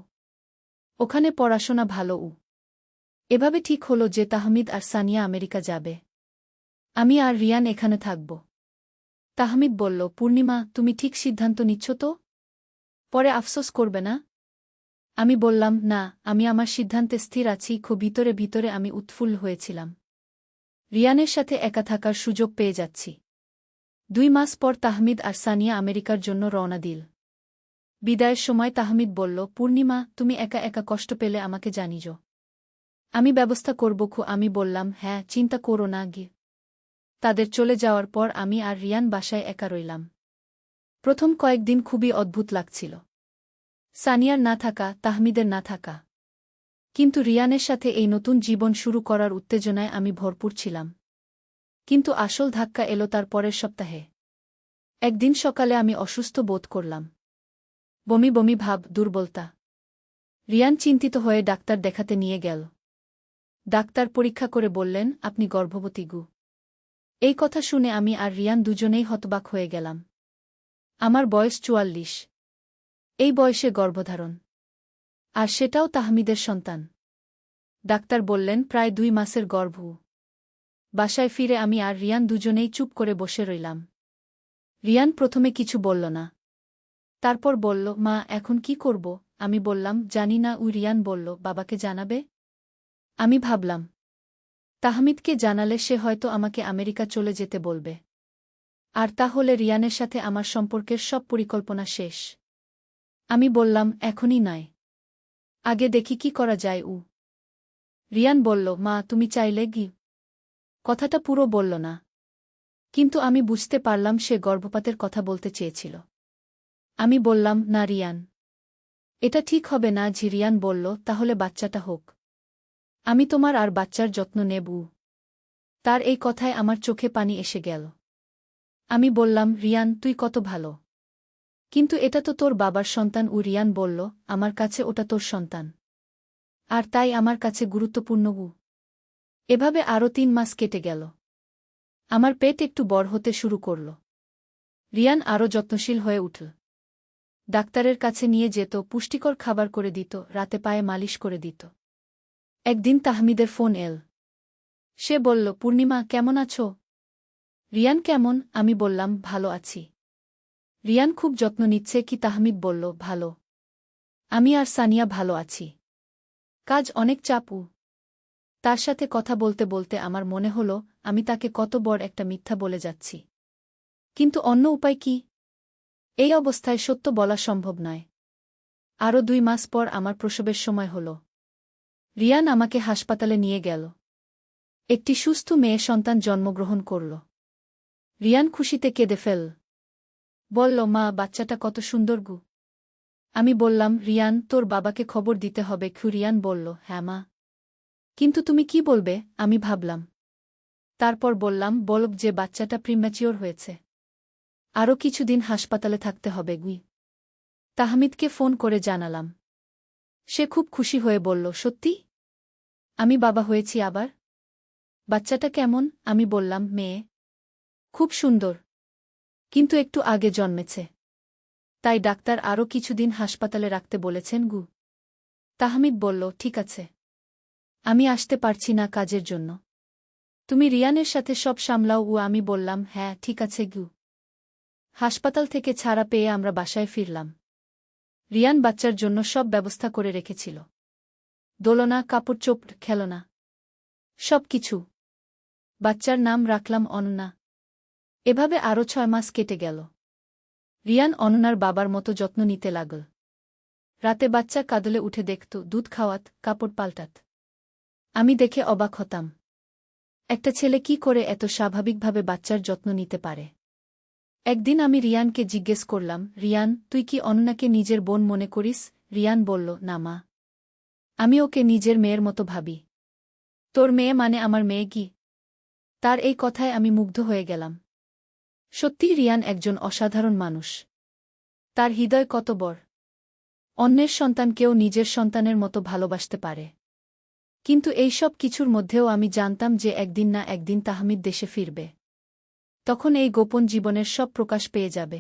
ওখানে পড়াশোনা ভালো। এভাবে ঠিক হলো যে তাহমিদ আর সানিয়া আমেরিকা যাবে। আমি আর রিয়ান এখানে থাকব। তাহমিদ বলল, পূর্ণিমা, তুমি ঠিক সিদ্ধান্ত নিচ্ছ তো? পরে আফসোস করবে না? আমি বললাম, না, আমি আমার সিদ্ধান্তে স্থির আছি। ভিতরে ভিতরে আমি উৎফুল্ল হয়েছিলাম। রিয়ানের সাথে একা থাকার সুযোগ পেয়ে যাচ্ছি। 2 মাস পর তাহমিদ আর সানিয়া আমেরিকার জন্য রওনা দিল। বিদায়ের সময় তাহমিদ বলল, পূর্ণিমা, তুমি একা একা কষ্ট পেলে আমাকে জানিও। আমি ব্যবস্থা করব। আমি বললাম, হ্যাঁ, চিন্তা করো না। তাদের চলে যাওয়ার পর আমি আর রিয়ান বাসায় একা রইলাম। প্রথম কয়েকদিন খুবই অদ্ভুত লাগছিল। সানিয়ার না থাকা, তাহমিদের না থাকা। কিন্তু রিয়ানের সাথে এই নতুন জীবন শুরু করার উত্তেজনায় আমি ভরপুর ছিলাম। কিন্তু আসল ধাক্কা এলো তার পরের সপ্তাহে। একদিন সকালে আমি অসুস্থ বোধ করলাম। বমি বমি ভাব, দুর্বলতা। রিয়ান চিন্তিত হয়ে ডাক্তার দেখাতে নিয়ে গেল। ডাক্তার পরীক্ষা করে বললেন, আপনি গর্ভবতী। এই কথা শুনে আমি আর রিয়ান দুজনেই হতবাক হয়ে গেলাম। আমার বয়স 44। এই বয়সে গর্ভধারণ। আর সেটাও তাহমিদের সন্তান। ডাক্তার বললেন, প্রায় 2 মাসের গর্ভ। বাসায় ফিরে আমি আর রিয়ান দুজনেই চুপ করে বসে রইলাম। রিয়ান প্রথমে কিছু বলল না। তারপর বলল, মা, এখন কি করব? আমি বললাম, জানি না। রিয়ান বলল, বাবাকে জানাবে? আমি ভাবলাম, তাহমিদকে জানালে সে হয়তো আমাকে আমেরিকা চলে যেতে বলবে। আর তাহলে রিয়ানের সাথে আমার সম্পর্কের সব পরিকল্পনা শেষ। আমি বললাম, এখনই নয়, আগে দেখি কি করা যায়। রিয়ান বলল, মা তুমি চাইলে কি। কথাটা পুরো বলল না, কিন্তু আমি বুঝতে পারলাম সে গর্ভপাতের কথা বলতে চেয়েছিল। আমি বললাম, না রিয়ান, এটা ঠিক হবে না। রিয়ান বলল, তাহলে বাচ্চাটা হোক, আমি তোমার আর বাচ্চার যত্ন নেব। তার এই কথায় আমার চোখে পানি এসে গেল। আমি বললাম, রিয়ান তুই কত ভালো, কিন্তু এটা তো তোর বাবার সন্তান। রিয়ান বলল, আমার কাছে ওটা তোর সন্তান, আর তাই আমার কাছে গুরুত্বপূর্ণ। এভাবে আরও 3 মাস কেটে গেল। আমার পেট একটু বড় হতে শুরু করল। রিয়ান আরও যত্নশীল হয়ে উঠল। ডাক্তারের কাছে নিয়ে যেত, পুষ্টিকর খাবার করে দিত, রাতে পায়ে মালিশ করে দিত। একদিন তাহমিদের ফোন এল। সে বলল, পূর্ণিমা কেমন আছো? রিয়ান কেমন? আমি বললাম, ভালো আছি। রিয়ান খুব যত্ন নিচ্ছে কি? তাহমিদ বলল, ভালো। আমি আর সানিয়া ভালো আছি। কাজ অনেক চাপু। তার সাথে কথা বলতে বলতে আমার মনে হল আমি তাকে কত বড় একটা মিথ্যা বলে যাচ্ছি। কিন্তু অন্য উপায় কি? এই অবস্থায় সত্য বলা সম্ভব নয়। আরও 2 মাস পর আমার প্রসবের সময় হল। রিয়ান আমাকে হাসপাতালে নিয়ে গেল। একটি সুস্থ মেয়ে সন্তান জন্মগ্রহণ করল। রিয়ান খুশিতে কেঁদে ফেল। বলল, মা বাচ্চাটা কত সুন্দর গু। আমি বললাম, রিয়ান তোর বাবাকে খবর দিতে হবে। রিয়ান বলল, হ্যাঁ মা, কিন্তু তুমি কি বলবে? আমি ভাবলাম। তারপর বললাম, বলব যে বাচ্চাটা প্রিম্যাচিওর হয়েছে, আরও কিছুদিন হাসপাতালে থাকতে হবে। তাহমিদকে ফোন করে জানালাম। সে খুব খুশি হয়ে বলল, সত্যি? আমি বাবা হয়েছি আবার? বাচ্চাটা কেমন? আমি বললাম, মেয়ে, খুব সুন্দর, কিন্তু একটু আগে জন্মেছে, তাই ডাক্তার আরও কিছুদিন হাসপাতালে রাখতে বলেছেন। তাহমিদ বলল, ঠিক আছে, আমি আসতে পারছি না কাজের জন্য, তুমি রিয়ানের সাথে সব সামলাও। আমি বললাম, হ্যাঁ ঠিক আছে। হাসপাতাল থেকে ছাড়া পেয়ে আমরা বাসায় ফিরলাম। রিয়ান বাচ্চার জন্য সব ব্যবস্থা করে রেখেছিল, দোলনা, কাপড় চোপড়, খেলনা, সব কিছু। বাচ্চার নাম রাখলাম অনন্যা। এভাবে আরও 6 মাস কেটে গেল। রিয়ান অনন্যার বাবার মতো যত্ন নিতে লাগল। রাতে বাচ্চা কাঁদলে উঠে দেখত, দুধ খাওয়াত, কাপড় পাল্টাত। আমি দেখে অবাক হতাম, একটা ছেলে কি করে এত স্বাভাবিকভাবে বাচ্চার যত্ন নিতে পারে। একদিন আমি রিয়ানকে জিজ্ঞেস করলাম, রিয়ান তুই কি অনন্যাকে নিজের বোন মনে করিস? রিয়ান বলল, না মা, আমি ওকে নিজের মেয়ের মতো ভাবি। তোর মেয়ে মানে আমার মেয়ে কি? তার এই কথায় আমি মুগ্ধ হয়ে গেলাম। সত্যি রিয়ান একজন অসাধারণ মানুষ। তার হৃদয় কত বড়, অন্যের সন্তানকেও নিজের সন্তানের মতো ভালোবাসতে পারে। কিন্তু এই সব কিছুর মধ্যেও আমি জানতাম যে একদিন না একদিন তাহমিদ দেশে ফিরবে। তখন এই গোপন জীবনের সব প্রকাশ পেয়ে যাবে।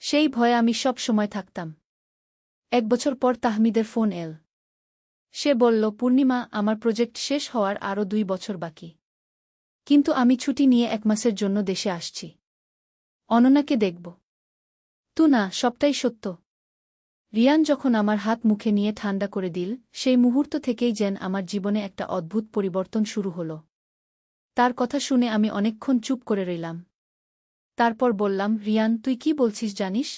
সেই ভয়ে আমি সব সময় থাকতাম। 1 বছর পর তাহমিদের ফোন এল। সে বলল, পূর্ণিমা আমার প্রজেক্ট শেষ হওয়ার আরও 2 বছর বাকি, কিন্তু আমি ছুটি নিয়ে 1 মাসের জন্য দেশে আসছি। অনন্যাকে দেখব। না, সবটাই সত্য। রিয়ান যখন আমার হাত মুখে নিয়ে ঠান্ডা করে দিল, সেই মুহূর্ত থেকেই যেন আমার জীবনে একটা অদ্ভুত পরিবর্তন শুরু হল। তার কথা শুনে আমি অনেকক্ষণ চুপ করে রইলাম। তারপর বললাম, রিয়ান তুই কি বলছিস জানিস?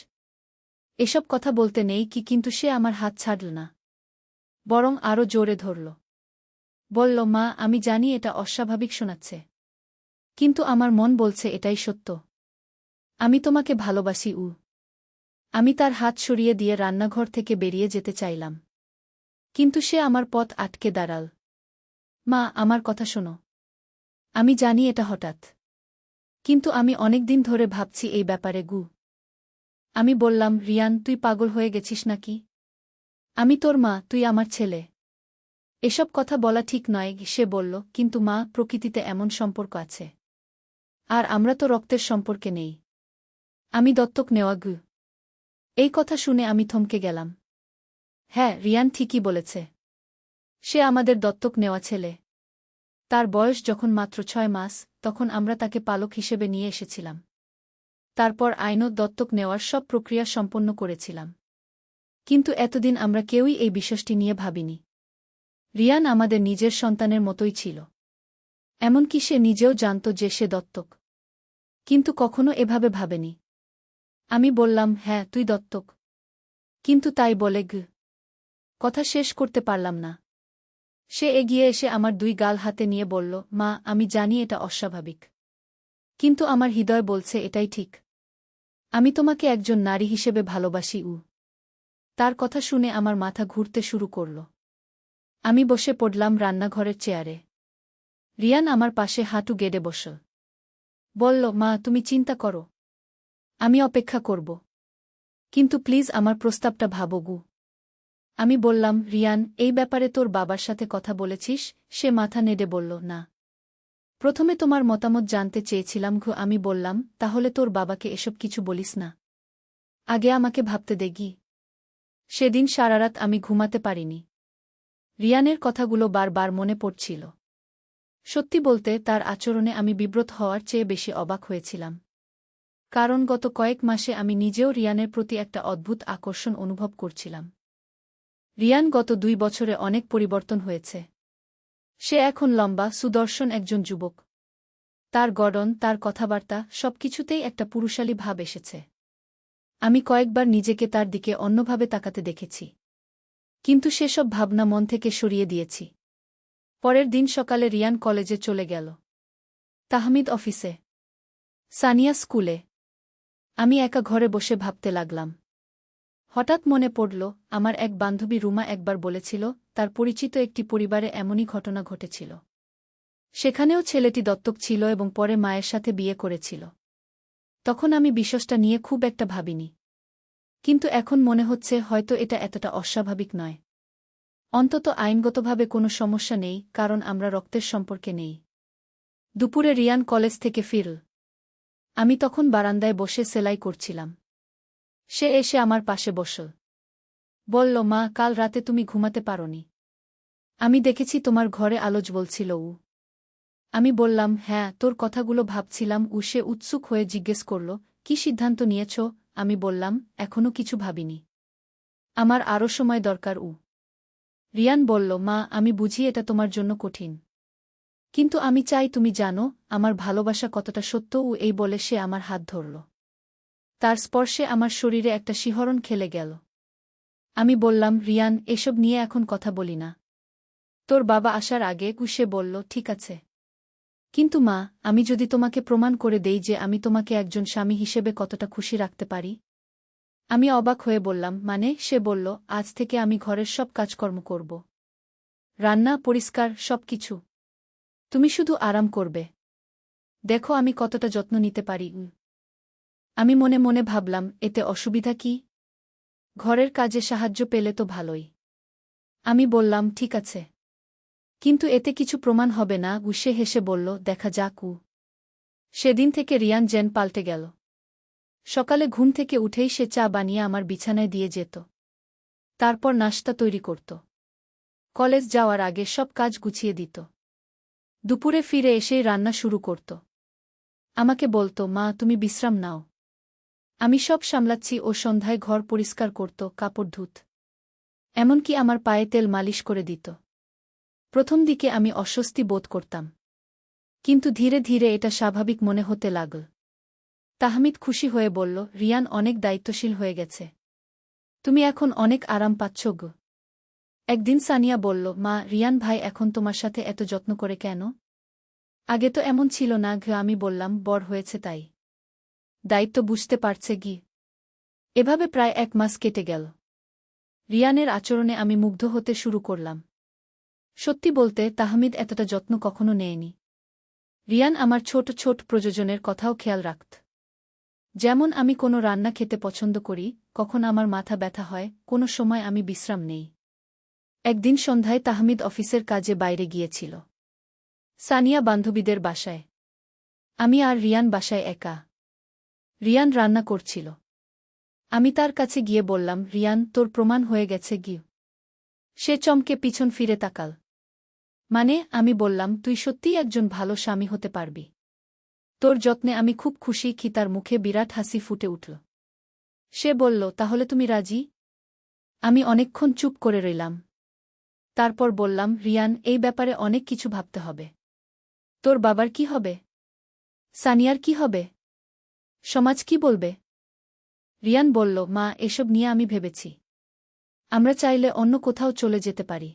এসব কথা বলতে নেই কি? কিন্তু সে আমার হাত ছাড়ল না, বরং আরও জোরে ধরল। বলল, মা আমি জানি এটা অস্বাভাবিক শোনাচ্ছে, কিন্তু আমার মন বলছে এটাই সত্য। আমি তোমাকে ভালোবাসি। আমি তার হাত সরিয়ে দিয়ে রান্নাঘর থেকে বেরিয়ে যেতে চাইলাম, কিন্তু সে আমার পথ আটকে দাঁড়াল। মা আমার কথা শোনো, আমি জানি এটা হঠাৎ, কিন্তু আমি অনেক দিন ধরে ভাবছি এই ব্যাপারে। আমি বললাম, রিয়ান তুই পাগল হয়ে গেছিস নাকি? আমি তোর মা, তুই আমার ছেলে, এসব কথা বলা ঠিক নয়। সে বলল, কিন্তু মা প্রকৃতিতে এমন সম্পর্ক আছে, আর আমরা তো রক্তের সম্পর্কে নেই। আমি দত্তক নেওয়া। এই কথা শুনে আমি থমকে গেলাম। হ্যাঁ, রিয়ান ঠিকই বলেছে, সে আমাদের দত্তক নেওয়া ছেলে। তার বয়স যখন মাত্র 6 মাস, তখন আমরা তাকে পালক হিসেবে নিয়ে এসেছিলাম। তারপর আইনত দত্তক নেওয়ার সব প্রক্রিয়া সম্পন্ন করেছিলাম। কিন্তু এতদিন আমরা কেউই এই বিষয়টি নিয়ে ভাবিনি। রিয়ান আমাদের নিজের সন্তানের মতোই ছিল। এমনকি সে নিজেও জানত যে সে দত্তক। কিন্তু কখনো এভাবে ভাবেনি। আমি বললাম, হ্যাঁ তুই দত্তক। কিন্তু তাই বলে কথা শেষ করতে পারলাম না। সে এগিয়ে এসে আমার 2 গাল হাতে নিয়ে বলল, মা আমি জানি এটা অস্বাভাবিক। কিন্তু আমার হৃদয় বলছে এটাই ঠিক। আমি তোমাকে একজন নারী হিসেবে ভালোবাসি। তার কথা শুনে আমার মাথা ঘুরতে শুরু করল। আমি বসে পড়লাম রান্নাঘরের চেয়ারে। রিয়ান আমার পাশে হাঁটু গেড়ে বসল। বলল, মা তুমি চিন্তা করো। আমি অপেক্ষা করব। কিন্তু প্লিজ আমার প্রস্তাবটা ভাবো। আমি বললাম, রিয়ান এই ব্যাপারে তোর বাবার সাথে কথা বলেছিস? সে মাথা নেড়ে বলল, না। প্রথমে তোমার মতামত জানতে চেয়েছিলাম। আমি বললাম, তাহলে তোর বাবাকে এসব কিছু বলিস না। আগে আমাকে ভাবতে দেগি। সেদিন সারারাত আমি ঘুমাতে পারিনি। রিয়ানের কথাগুলো বারবার মনে পড়ছিল। সত্যি বলতে তার আচরণে আমি বিব্রত হওয়ার চেয়ে বেশি অবাক হয়েছিলাম। কারণ গত কয়েক মাসে আমি নিজেও রিয়ানের প্রতি একটা অদ্ভুত আকর্ষণ অনুভব করছিলাম। রিয়ান গত 2 বছরে অনেক পরিবর্তন হয়েছে। সে এখন লম্বা, সুদর্শন একজন যুবক। তার গড়ন, তার কথাবার্তা সবকিছুতেই একটা পুরুষালী ভাব এসেছে। আমি কয়েকবার নিজেকে তার দিকে অন্যভাবে তাকাতে দেখেছি। কিন্তু সেসব ভাবনা মন থেকে সরিয়ে দিয়েছি। পরের দিন সকালে রিয়ান কলেজে চলে গেল। তাহমিদ অফিসে, সানিয়া স্কুলে। আমি একা ঘরে বসে ভাবতে লাগলাম। হঠাৎ মনে পড়ল, আমার এক বান্ধবী রুমা একবার বলেছিল তার পরিচিত একটি পরিবারে এমনই ঘটনা ঘটেছিল। সেখানেও ছেলেটি দত্তক ছিল এবং পরে মায়ের সাথে বিয়ে করেছিল। তখন আমি বিষয়টা নিয়ে খুব একটা ভাবিনি। কিন্তু এখন মনে হচ্ছে হয়তো এটা এতটা অস্বাভাবিক নয়। অন্তত আইনগতভাবে কোনো সমস্যা নেই, কারণ আমরা রক্তের সম্পর্কে নেই। দুপুরে রিয়ান কলেজ থেকে ফিরল। আমি তখন বারান্দায় বসে সেলাই করছিলাম। সে এসে আমার পাশে বসল। বলল, মা কাল রাতে তুমি ঘুমাতে পারোনি। আমি দেখেছি তোমার ঘরে আলো জ্বলছিল। আমি বললাম, হ্যাঁ তোর কথাগুলো ভাবছিলাম। সে উৎসুক হয়ে জিজ্ঞেস করল, কি সিদ্ধান্ত নিয়েছ? আমি বললাম, এখনো কিছু ভাবিনি। আমার আরও সময় দরকার। রিয়ান বলল, মা আমি বুঝি এটা তোমার জন্য কঠিন। কিন্তু আমি চাই তুমি জানো আমার ভালোবাসা কতটা সত্য। এই বলে সে আমার হাত ধরল। তার স্পর্শে আমার শরীরে একটা শিহরণ খেলে গেল। আমি বললাম, রিয়ান এসব নিয়ে এখন কথা বলি না। তোর বাবা আসার আগে। সে বলল, ঠিক আছে। কিন্তু মা আমি যদি তোমাকে প্রমাণ করে দেই যে আমি তোমাকে একজন স্বামী হিসেবে কতটা খুশি রাখতে পারি? আমি অবাক হয়ে বললাম, মানে? সে বলল, আজ থেকে আমি ঘরের সব কাজকর্ম করব। রান্না, পরিষ্কার, সবকিছু। তুমি শুধু আরাম করবে। দেখো আমি কতটা যত্ন নিতে পারি। আমি মনে মনে ভাবলাম, এতে অসুবিধা কি? ঘরের কাজে সাহায্য পেলে তো ভালোই। আমি বললাম, ঠিক আছে। কিন্তু এতে কিছু প্রমাণ হবে না। সে হেসে বলল, দেখা যাক। সেদিন থেকে রিয়ান যেন পাল্টে গেল। সকালে ঘুম থেকে উঠেই সে চা বানিয়ে আমার বিছানায় দিয়ে যেত। তারপর নাশতা তৈরি করত। কলেজ যাওয়ার আগে সব কাজ গুছিয়ে দিত। দুপুরে ফিরে এসেই রান্না শুরু করত। আমাকে বলতো, মা তুমি বিশ্রাম নাও, আমি সব সামলাচ্ছি। ও সন্ধ্যায় ঘর পরিষ্কার করত, কাপড় ধুত, এমনকি আমার পায়ে তেল মালিশ করে দিত। প্রথম দিকে আমি অস্বস্তি বোধ করতাম। কিন্তু ধীরে ধীরে এটা স্বাভাবিক মনে হতে লাগল। তাহমিদ খুশি হয়ে বলল, রিয়ান অনেক দায়িত্বশীল হয়ে গেছে। তুমি এখন অনেক আরাম পাচ্ছ গো। একদিন সানিয়া বলল, মা রিয়ান ভাই এখন তোমার সাথে এত যত্ন করে কেন? আগে তো এমন ছিল না। আমি বললাম, বড় হয়েছে তাই। দায়িত্ব বুঝতে পারছে গি। এভাবে প্রায় 1 মাস কেটে গেল। রিয়ানের আচরণে আমি মুগ্ধ হতে শুরু করলাম। সত্যি বলতে তাহমিদ এতটা যত্ন কখনো নেয়নি। রিয়ান আমার ছোট ছোট প্রয়োজনের কথাও খেয়াল রাখত। যেমন আমি কোনো রান্না খেতে পছন্দ করি, কখন আমার মাথা ব্যথা হয়, কোনো সময় আমি বিশ্রাম নেই। একদিন সন্ধ্যায় তাহমিদ অফিসের কাজে বাইরে গিয়েছিল। সানিয়া বান্ধবীদের বাসায়। আমি আর রিয়ান বাসায় একা। রিয়ান রান্না করছিল। আমি তার কাছে গিয়ে বললাম, রিয়ান তোর প্রমাণ হয়ে গেছে গি। সে চমকে পিছন ফিরে তাকাল। মানে? আমি বললাম, তুই সত্যিই একজন ভালো স্বামী হতে পারবি। তোর যত্নে আমি খুব খুশি। তার মুখে বিরাট হাসি ফুটে উঠল। সে বলল, তাহলে তুমি রাজি? আমি অনেকক্ষণ চুপ করে রইলাম। তারপর বললাম, রিয়ান এই ব্যাপারে অনেক কিছু ভাবতে হবে। তোর বাবার কি হবে? সানিয়ার কি হবে? সমাজ কি বলবে? রিয়ান বলল, মা, এসব নিয়ে আমি ভেবেছি। আমরা চাইলে অন্য কোথাও চলে যেতে পারি।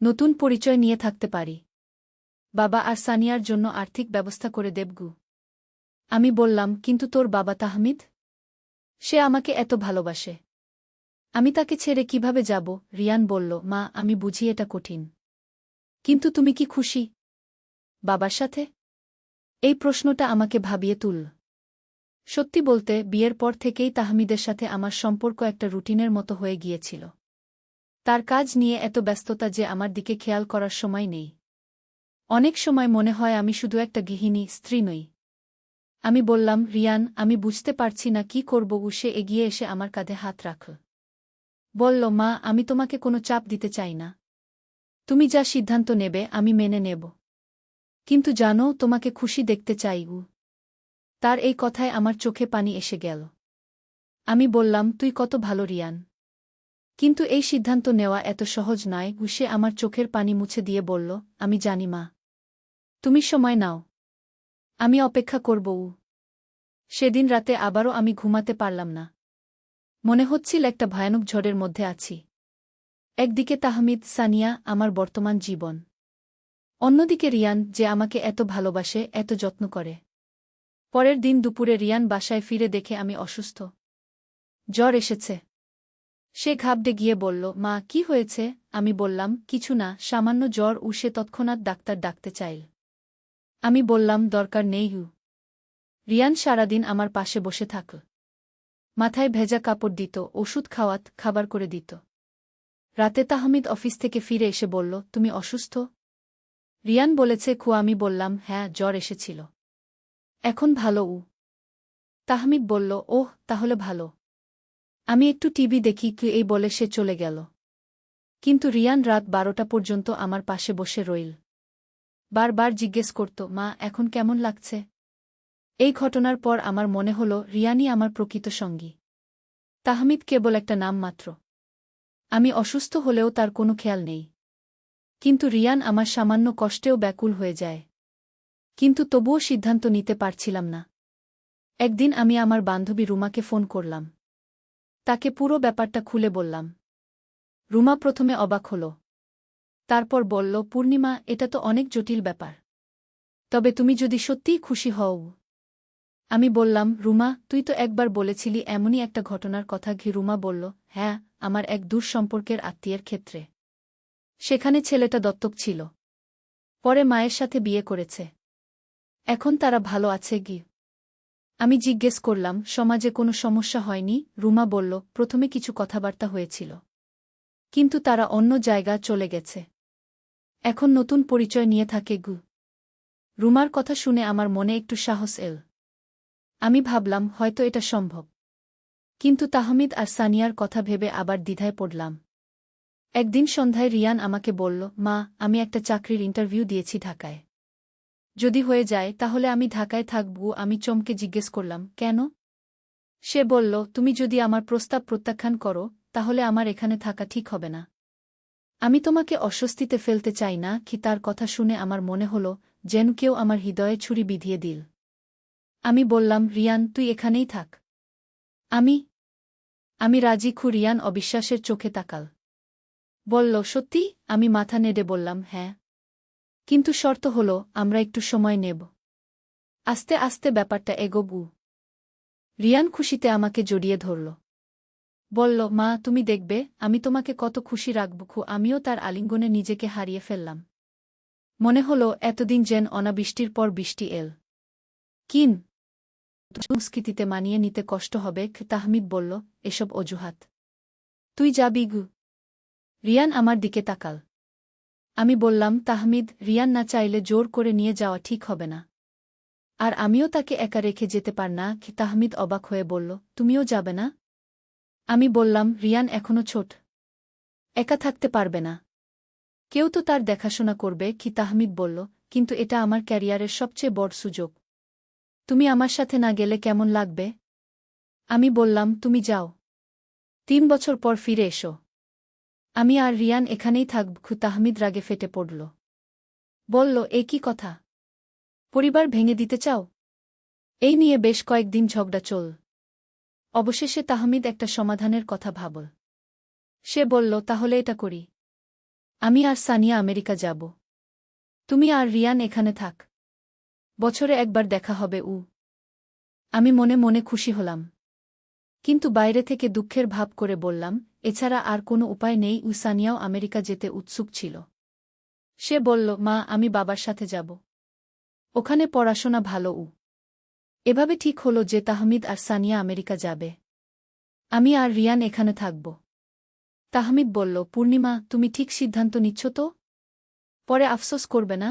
নতুন পরিচয় নিয়ে থাকতে পারি। বাবা আর সানিয়ার জন্য আর্থিক ব্যবস্থা করে দেবগু। আমি বললাম, কিন্তু তোর বাবা তাহমিদ? সে আমাকে এত ভালোবাসে। আমি তাকে ছেড়ে কিভাবে যাব? রিয়ান বলল, মা, আমি বুঝি এটা কঠিন। কিন্তু তুমি কি খুশি বাবার সাথে? এই প্রশ্নটা আমাকে ভাবিয়ে তুল। সত্যি বলতে, বিয়ের পর থেকেই তাহমিদের সাথে আমার সম্পর্ক একটা রুটিনের মতো হয়ে গিয়েছিল। তার কাজ নিয়ে এত ব্যস্ততা যে আমার দিকে খেয়াল করার সময় নেই। অনেক সময় মনে হয় আমি শুধু একটা গৃহিণী, স্ত্রী নই। আমি বললাম, রিয়ান, আমি বুঝতে পারছি না কি করব। সে এগিয়ে এসে আমার কাঁধে হাত রাখল। বলল, মা, আমি তোমাকে কোনো চাপ দিতে চাই না। তুমি যা সিদ্ধান্ত নেবে আমি মেনে নেব। কিন্তু জানো, তোমাকে খুশি দেখতে চাই। তার এই কথায় আমার চোখে পানি এসে গেল। আমি বললাম, তুই কত ভালো রিয়ান। কিন্তু এই সিদ্ধান্ত নেওয়া এত সহজ নয়। সে আমার চোখের পানি মুছে দিয়ে বলল, আমি জানি মা। তুমি সময় নাও। আমি অপেক্ষা করব। সেদিন রাতে আবারও আমি ঘুমাতে পারলাম না। মনে হচ্ছিল একটা ভয়ানক ঝড়ের মধ্যে আছি। একদিকে তাহমিদ, সানিয়া, আমার বর্তমান জীবন। অন্যদিকে রিয়ান, যে আমাকে এত ভালোবাসে, এত যত্ন করে। পরের দিন দুপুরে রিয়ান বাসায় ফিরে দেখে আমি অসুস্থ। জ্বর এসেছে। সে ঘাবড়ে গিয়ে বলল, মা, কি হয়েছে? আমি বললাম, কিছু না, সামান্য জ্বর। সে তৎক্ষণাৎ ডাক্তার ডাকতে চাইল। আমি বললাম, দরকার নেই। রিয়ান সারাদিন আমার পাশে বসে থাকল। মাথায় ভেজা কাপড় দিত, ওষুধ খাওয়াত, খাবার করে দিত। রাতে তাহমিদ অফিস থেকে ফিরে এসে বলল, তুমি অসুস্থ? রিয়ান বলেছে আমি বললাম, হ্যাঁ, জ্বর এসেছিল। এখন ভালো। তাহমিদ বলল, ওহ, তাহলে ভালো। আমি একটু টিভি দেখি এই বলে সে চলে গেল। কিন্তু রিয়ান রাত 12টা পর্যন্ত আমার পাশে বসে রইল। বারবার জিজ্ঞেস করত, মা, এখন কেমন লাগছে? এই ঘটনার পর আমার মনে হল রিয়ানই আমার প্রকৃত সঙ্গী। তাহমিদ কেবল একটা নাম মাত্র। আমি অসুস্থ হলেও তার কোনো খেয়াল নেই। কিন্তু রিয়ান আমার সামান্য কষ্টেও ব্যাকুল হয়ে যায়। কিন্তু তবুও সিদ্ধান্ত নিতে পারছিলাম না। একদিন আমি আমার বান্ধবী রুমাকে ফোন করলাম। তাকে পুরো ব্যাপারটা খুলে বললাম। রুমা প্রথমে অবাক হল। তারপর বলল, পূর্ণিমা, এটা তো অনেক জটিল ব্যাপার। তবে তুমি যদি সত্যিই খুশি হও। আমি বললাম, রুমা, তুই তো একবার বলেছিলি এমনই একটা ঘটনার কথা। রুমা বলল, হ্যাঁ, আমার এক দূর সম্পর্কের আত্মীয়ের ক্ষেত্রে। সেখানে ছেলেটা দত্তক ছিল। পরে মায়ের সাথে বিয়ে করেছে। এখন তারা ভালো আছে। আমি জিজ্ঞেস করলাম, সমাজে কোনো সমস্যা হয়নি? রুমা বলল, প্রথমে কিছু কথাবার্তা হয়েছিল। কিন্তু তারা অন্য জায়গা চলে গেছে। এখন নতুন পরিচয় নিয়ে থাকে। রুমার কথা শুনে আমার মনে একটু সাহস এল। আমি ভাবলাম, হয়তো এটা সম্ভব। কিন্তু তাহমিদ আর সানিয়ার কথা ভেবে আবার দ্বিধায় পড়লাম। একদিন সন্ধ্যায় রিয়ান আমাকে বলল, মা, আমি একটা চাকরির ইন্টারভিউ দিয়েছি ঢাকায়। যদি হয়ে যায় তাহলে আমি ঢাকায় থাকব। আমি চমকে জিজ্ঞেস করলাম, কেন? সে বলল, তুমি যদি আমার প্রস্তাব প্রত্যাখ্যান করো, তাহলে আমার এখানে থাকা ঠিক হবে না। আমি তোমাকে অস্বস্তিতে ফেলতে চাই না। তার কথা শুনে আমার মনে হল যেন কেউ আমার হৃদয়ে ছুরি বিধিয়ে দিল। আমি বললাম, রিয়ান, তুই এখানেই থাক। আমি আমি রাজি। রিয়ান অবিশ্বাসের চোখে তাকাল। বলল, সত্যি? আমি মাথা নেড়ে বললাম, হ্যাঁ। কিন্তু শর্ত হল, আমরা একটু সময় নেব। আস্তে আস্তে ব্যাপারটা এগোবু। রিয়ান খুশিতে আমাকে জড়িয়ে ধরল। বলল, মা, তুমি দেখবে আমি তোমাকে কত খুশি রাখব। আমিও তার আলিঙ্গনে নিজেকে হারিয়ে ফেললাম। মনে হল এতদিন যেন অনাবৃষ্টির পর বৃষ্টি এল। কিন সংস্কৃতিতে মানিয়ে নিতে কষ্ট হবে। তাহমিদ বলল, এসব অজুহাত। তুই যাবি। রিয়ান আমার দিকে তাকাল। আমি বললাম, তাহমিদ, রিয়ান না চাইলে জোর করে নিয়ে যাওয়া ঠিক হবে না। আর আমিও তাকে একা রেখে যেতে পার না। তাহমিদ অবাক হয়ে বলল, তুমিও যাবে না? আমি বললাম, রিয়ান এখনো ছোট। একা থাকতে পারবে না। কেউ তো তার দেখাশোনা করবে। তাহমিদ বলল, কিন্তু এটা আমার ক্যারিয়ারের সবচেয়ে বড় সুযোগ। তুমি আমার সাথে না গেলে কেমন লাগবে? আমি বললাম, তুমি যাও। 3 বছর পর ফিরে এসো। আমি আর রিয়ান এখানেই থাকব। তাহমিদ রাগে ফেটে পড়ল। বলল, এ কি কথা? পরিবার ভেঙে দিতে চাও? এই নিয়ে বেশ কয়েকদিন ঝগড়া চল। অবশেষে তাহমিদ একটা সমাধানের কথা ভাবল। সে বলল, তাহলে এটা করি। আমি আর সানিয়া আমেরিকা যাব। তুমি আর রিয়ান এখানে থাক। বছরে একবার দেখা হবে। আমি মনে মনে খুশি হলাম, কিন্তু বাইরে থেকে দুঃখের ভাব করে বললাম, এছাড়া আর কোনো উপায় নেই। সানিয়াও আমেরিকা যেতে উৎসুক ছিল। সে বলল, মা, আমি বাবার সাথে যাব। ওখানে পড়াশোনা ভালো। এভাবে ঠিক হলো যে তাহমিদ আর সানিয়া আমেরিকা যাবে। আমি আর রিয়ান এখানে থাকব। তাহমিদ বলল, পূর্ণিমা, তুমি ঠিক সিদ্ধান্ত নিচ্ছ তো? পরে আফসোস করবে না?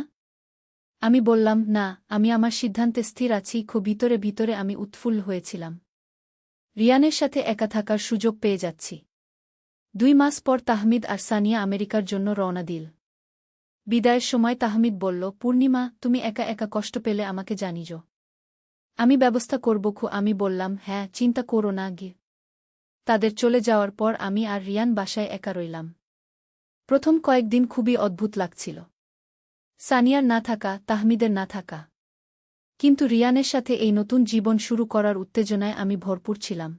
আমি বললাম, না, আমি আমার সিদ্ধান্তে স্থির আছি। খুব ভিতরে ভিতরে আমি উৎফুল্ল হয়েছিলাম। রিয়ানের সাথে একা থাকার সুযোগ পেয়ে যাচ্ছি। 2 মাস পর তাহমিদ আর সানিয়া আমেরিকার জন্য রওনা দিল। বিদায়ের সময় তাহমিদ বলল, পূর্ণিমা, তুমি একা একা কষ্ট পেলে আমাকে জানিও। আমি ব্যবস্থা করব। আমি বললাম, হ্যাঁ, চিন্তা করো না গে। তাদের চলে যাওয়ার পর আমি আর রিয়ান বাসায় একা রইলাম। প্রথম কয়েকদিন খুবই অদ্ভুত লাগছিল। সানিয়ার না থাকা, তাহমিদের না থাকা। কিন্তু রিয়ানের সাথে এই নতুন জীবন শুরু করার উত্তেজনায় আমি ভরপুর ছিলাম।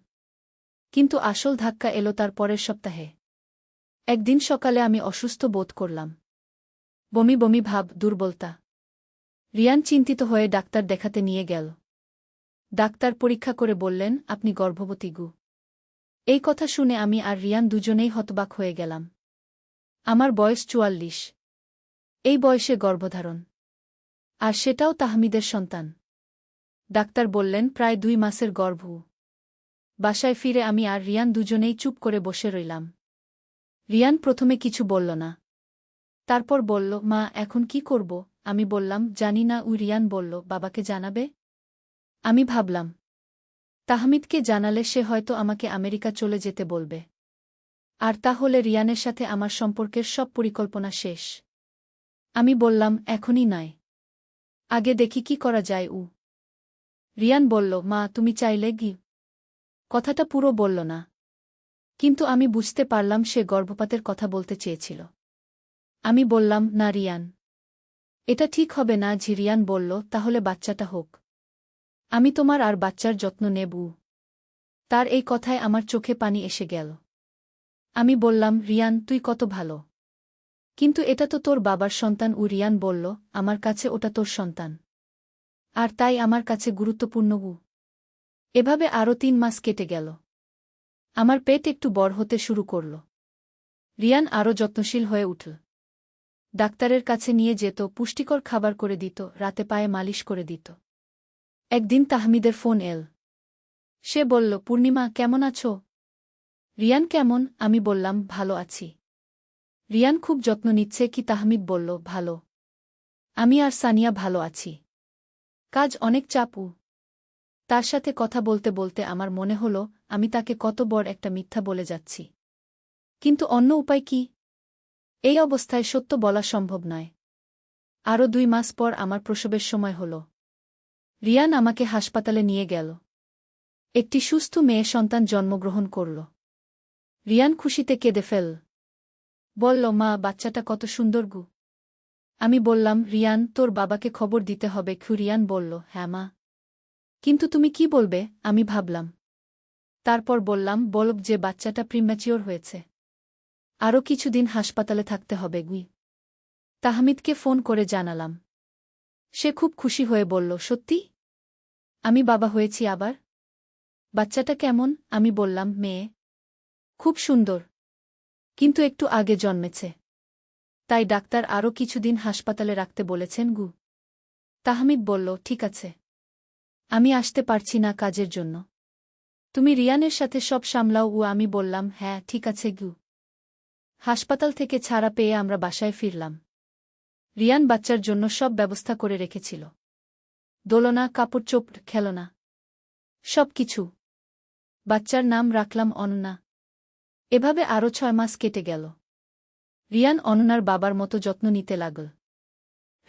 কিন্তু আসল ধাক্কা এলো তার পরের সপ্তাহে। একদিন সকালে আমি অসুস্থ বোধ করলাম। বমি বমি ভাব, দুর্বলতা। রিয়ান চিন্তিত হয়ে ডাক্তার দেখাতে নিয়ে গেল। ডাক্তার পরীক্ষা করে বললেন, আপনি গর্ভবতী। এই কথা শুনে আমি আর রিয়ান দুজনেই হতবাক হয়ে গেলাম। আমার বয়স 44। এই বয়সে গর্ভধারণ, আর সেটাও তাহমিদের সন্তান। ডাক্তার বললেন, প্রায় 2 মাসের গর্ভ। বাসায় ফিরে আমি আর রিয়ান দুজনেই চুপ করে বসে রইলাম। রিয়ান প্রথমে কিছু বলল না। তারপর বলল, মা, এখন কি করব? আমি বললাম, জানি না। রিয়ান বলল, বাবাকে জানাবে? আমি ভাবলাম, তাহমিদকে জানালে সে হয়তো আমাকে আমেরিকা চলে যেতে বলবে। আর তাহলে রিয়ানের সাথে আমার সম্পর্কের সব পরিকল্পনা শেষ। আমি বললাম, এখনই নয়, আগে দেখি কি করা যায়। রিয়ান বলল, মা, তুমি চাইলে গি। কথাটা পুরো বলল না, কিন্তু আমি বুঝতে পারলাম সে গর্ভপাতের কথা বলতে চেয়েছিল। আমি বললাম, না রিয়ান, এটা ঠিক হবে না। রিয়ান বলল, তাহলে বাচ্চাটা হোক। আমি তোমার আর বাচ্চার যত্ন নেব। তার এই কথায় আমার চোখে পানি এসে গেল। আমি বললাম, রিয়ান, তুই কত ভালো, কিন্তু এটা তো তোর বাবার সন্তান। রিয়ান বলল, আমার কাছে ওটা তোর সন্তান, আর তাই আমার কাছে গুরুত্বপূর্ণ। এভাবে আরও 3 মাস কেটে গেল। আমার পেট একটু বড় হতে শুরু করল। রিয়ান আরও যত্নশীল হয়ে উঠল। ডাক্তারের কাছে নিয়ে যেত, পুষ্টিকর খাবার করে দিত, রাতে পায়ে মালিশ করে দিত। একদিন তাহমিদের ফোন এল। সে বলল, পূর্ণিমা, কেমন আছো? রিয়ান কেমন? আমি বললাম, ভালো আছি। রিয়ান খুব যত্ন নিচ্ছে কি? তাহমিদ বলল, ভালো। আমি আর সানিয়া ভালো আছি। কাজ অনেক চাপু। তার সাথে কথা বলতে বলতে আমার মনে হলো আমি তাকে কত বড় একটা মিথ্যা বলে যাচ্ছি। কিন্তু অন্য উপায় কি? এই অবস্থায় সত্য বলা সম্ভব নয়। আরও 2 মাস পর আমার প্রসবের সময় হল। রিয়ান আমাকে হাসপাতালে নিয়ে গেল। একটি সুস্থ মেয়ে সন্তান জন্মগ্রহণ করল। রিয়ান খুশিতে কেঁদে ফেল। বলল, মা, বাচ্চাটা কত সুন্দর। আমি বললাম, রিয়ান, তোর বাবাকে খবর দিতে হবে। রিয়ান বলল, হ্যাঁ মা। কিন্তু তুমি কি বলবে? আমি ভাবলাম। তারপর বললাম, বলব যে বাচ্চাটা প্রিম্যাচিওর হয়েছে। আরও কিছুদিন হাসপাতালে থাকতে হবে। তাহমিদকে ফোন করে জানালাম। সে খুব খুশি হয়ে বলল, সত্যি? আমি বাবা হয়েছি আবার? বাচ্চাটা কেমন? আমি বললাম, মেয়ে। খুব সুন্দর, কিন্তু একটু আগে জন্মেছে। তাই ডাক্তার আরও কিছুদিন হাসপাতালে রাখতে বলেছেন। তাহমিদ বলল, ঠিক আছে, আমি আসতে পারছি না কাজের জন্য। তুমি রিয়ানের সাথে সব সামলাও। আমি বললাম, হ্যাঁ, ঠিক আছে। হাসপাতাল থেকে ছাড়া পেয়ে আমরা বাসায় ফিরলাম। রিয়ান বাচ্চার জন্য সব ব্যবস্থা করে রেখেছিল। দোলনা, কাপড়-চোপড়, খেলনা, সব কিছু। বাচ্চার নাম রাখলাম অনন্যা। এভাবে আরও 6 মাস কেটে গেল। রিয়ান অনন্যার বাবার মতো যত্ন নিতে লাগল।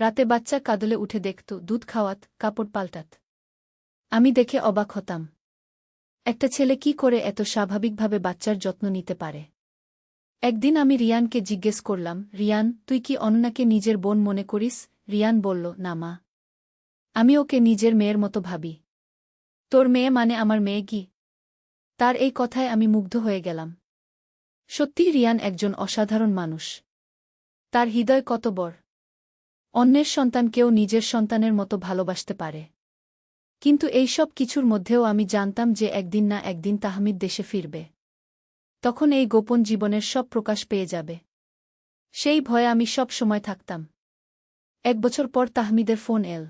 রাতে বাচ্চা কাঁদলে উঠে দেখত, দুধ খাওয়াত, কাপড় পাল্টাত। আমি দেখে অবাক হতাম। একটা ছেলে কি করে এত স্বাভাবিকভাবে বাচ্চার যত্ন নিতে পারে? একদিন আমি রিয়ানকে জিজ্ঞেস করলাম, রিয়ান, তুই কি অনন্যাকে নিজের বোন মনে করিস? রিয়ান বলল, না মা, আমি ওকে নিজের মেয়ের মতো ভাবি। তোর মেয়ে মানে আমার মেয়ে কি? তার এই কথায় আমি মুগ্ধ হয়ে গেলাম। সত্যিই রিয়ান একজন অসাধারণ মানুষ। তার হৃদয় কত বড়। অন্যের সন্তানকেও নিজের সন্তানের মতো ভালোবাসতে পারে। কিন্তু এই সব কিছুর মধ্যেও আমি জানতাম যে একদিন না একদিন তাহমিদ দেশে ফিরবে। তখন এই গোপন জীবনের সব প্রকাশ পেয়ে যাবে। সেই ভয়ে আমি সব সময় থাকতাম। 1 বছর পর তাহমিদের ফোন এল।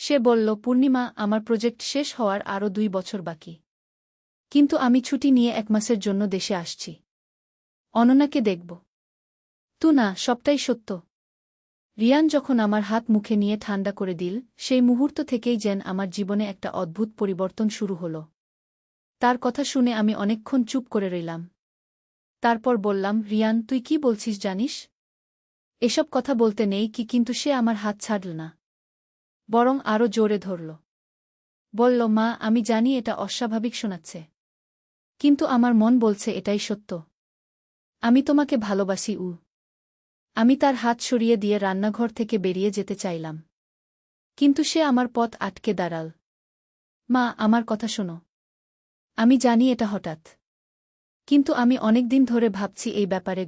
সে বলল, পূর্ণিমা, আমার প্রজেক্ট শেষ হওয়ার আরও 2 বছর বাকি। কিন্তু আমি ছুটি নিয়ে 1 মাসের জন্য দেশে আসছি। অননাকে দেখব। না, সবটাই সত্য। রিয়ান যখন আমার হাত মুখে নিয়ে ঠান্ডা করে দিল, সেই মুহূর্ত থেকেই যেন আমার জীবনে একটা অদ্ভুত পরিবর্তন শুরু হল। তার কথা শুনে আমি অনেকক্ষণ চুপ করে রইলাম। তারপর বললাম, রিয়ান, তুই কি বলছিস জানিস? এসব কথা বলতে নেই কি, কিন্তু সে আমার হাত ছাড়ল না। বরং আরও জোরে ধরল। বলল, মা, আমি জানি এটা অস্বাভাবিক শোনাচ্ছে। কিন্তু আমার মন বলছে এটাই সত্য। আমি তোমাকে ভালোবাসি। আমি তার হাত সরিয়ে দিয়ে রান্নাঘর থেকে বেরিয়ে যেতে চাইলাম। কিন্তু সে আমার পথ আটকে দাঁড়াল। মা, আমার কথা শোনো। আমি জানি এটা হঠাৎ। কিন্তু আমি অনেকদিন ধরে ভাবছি এই ব্যাপারে।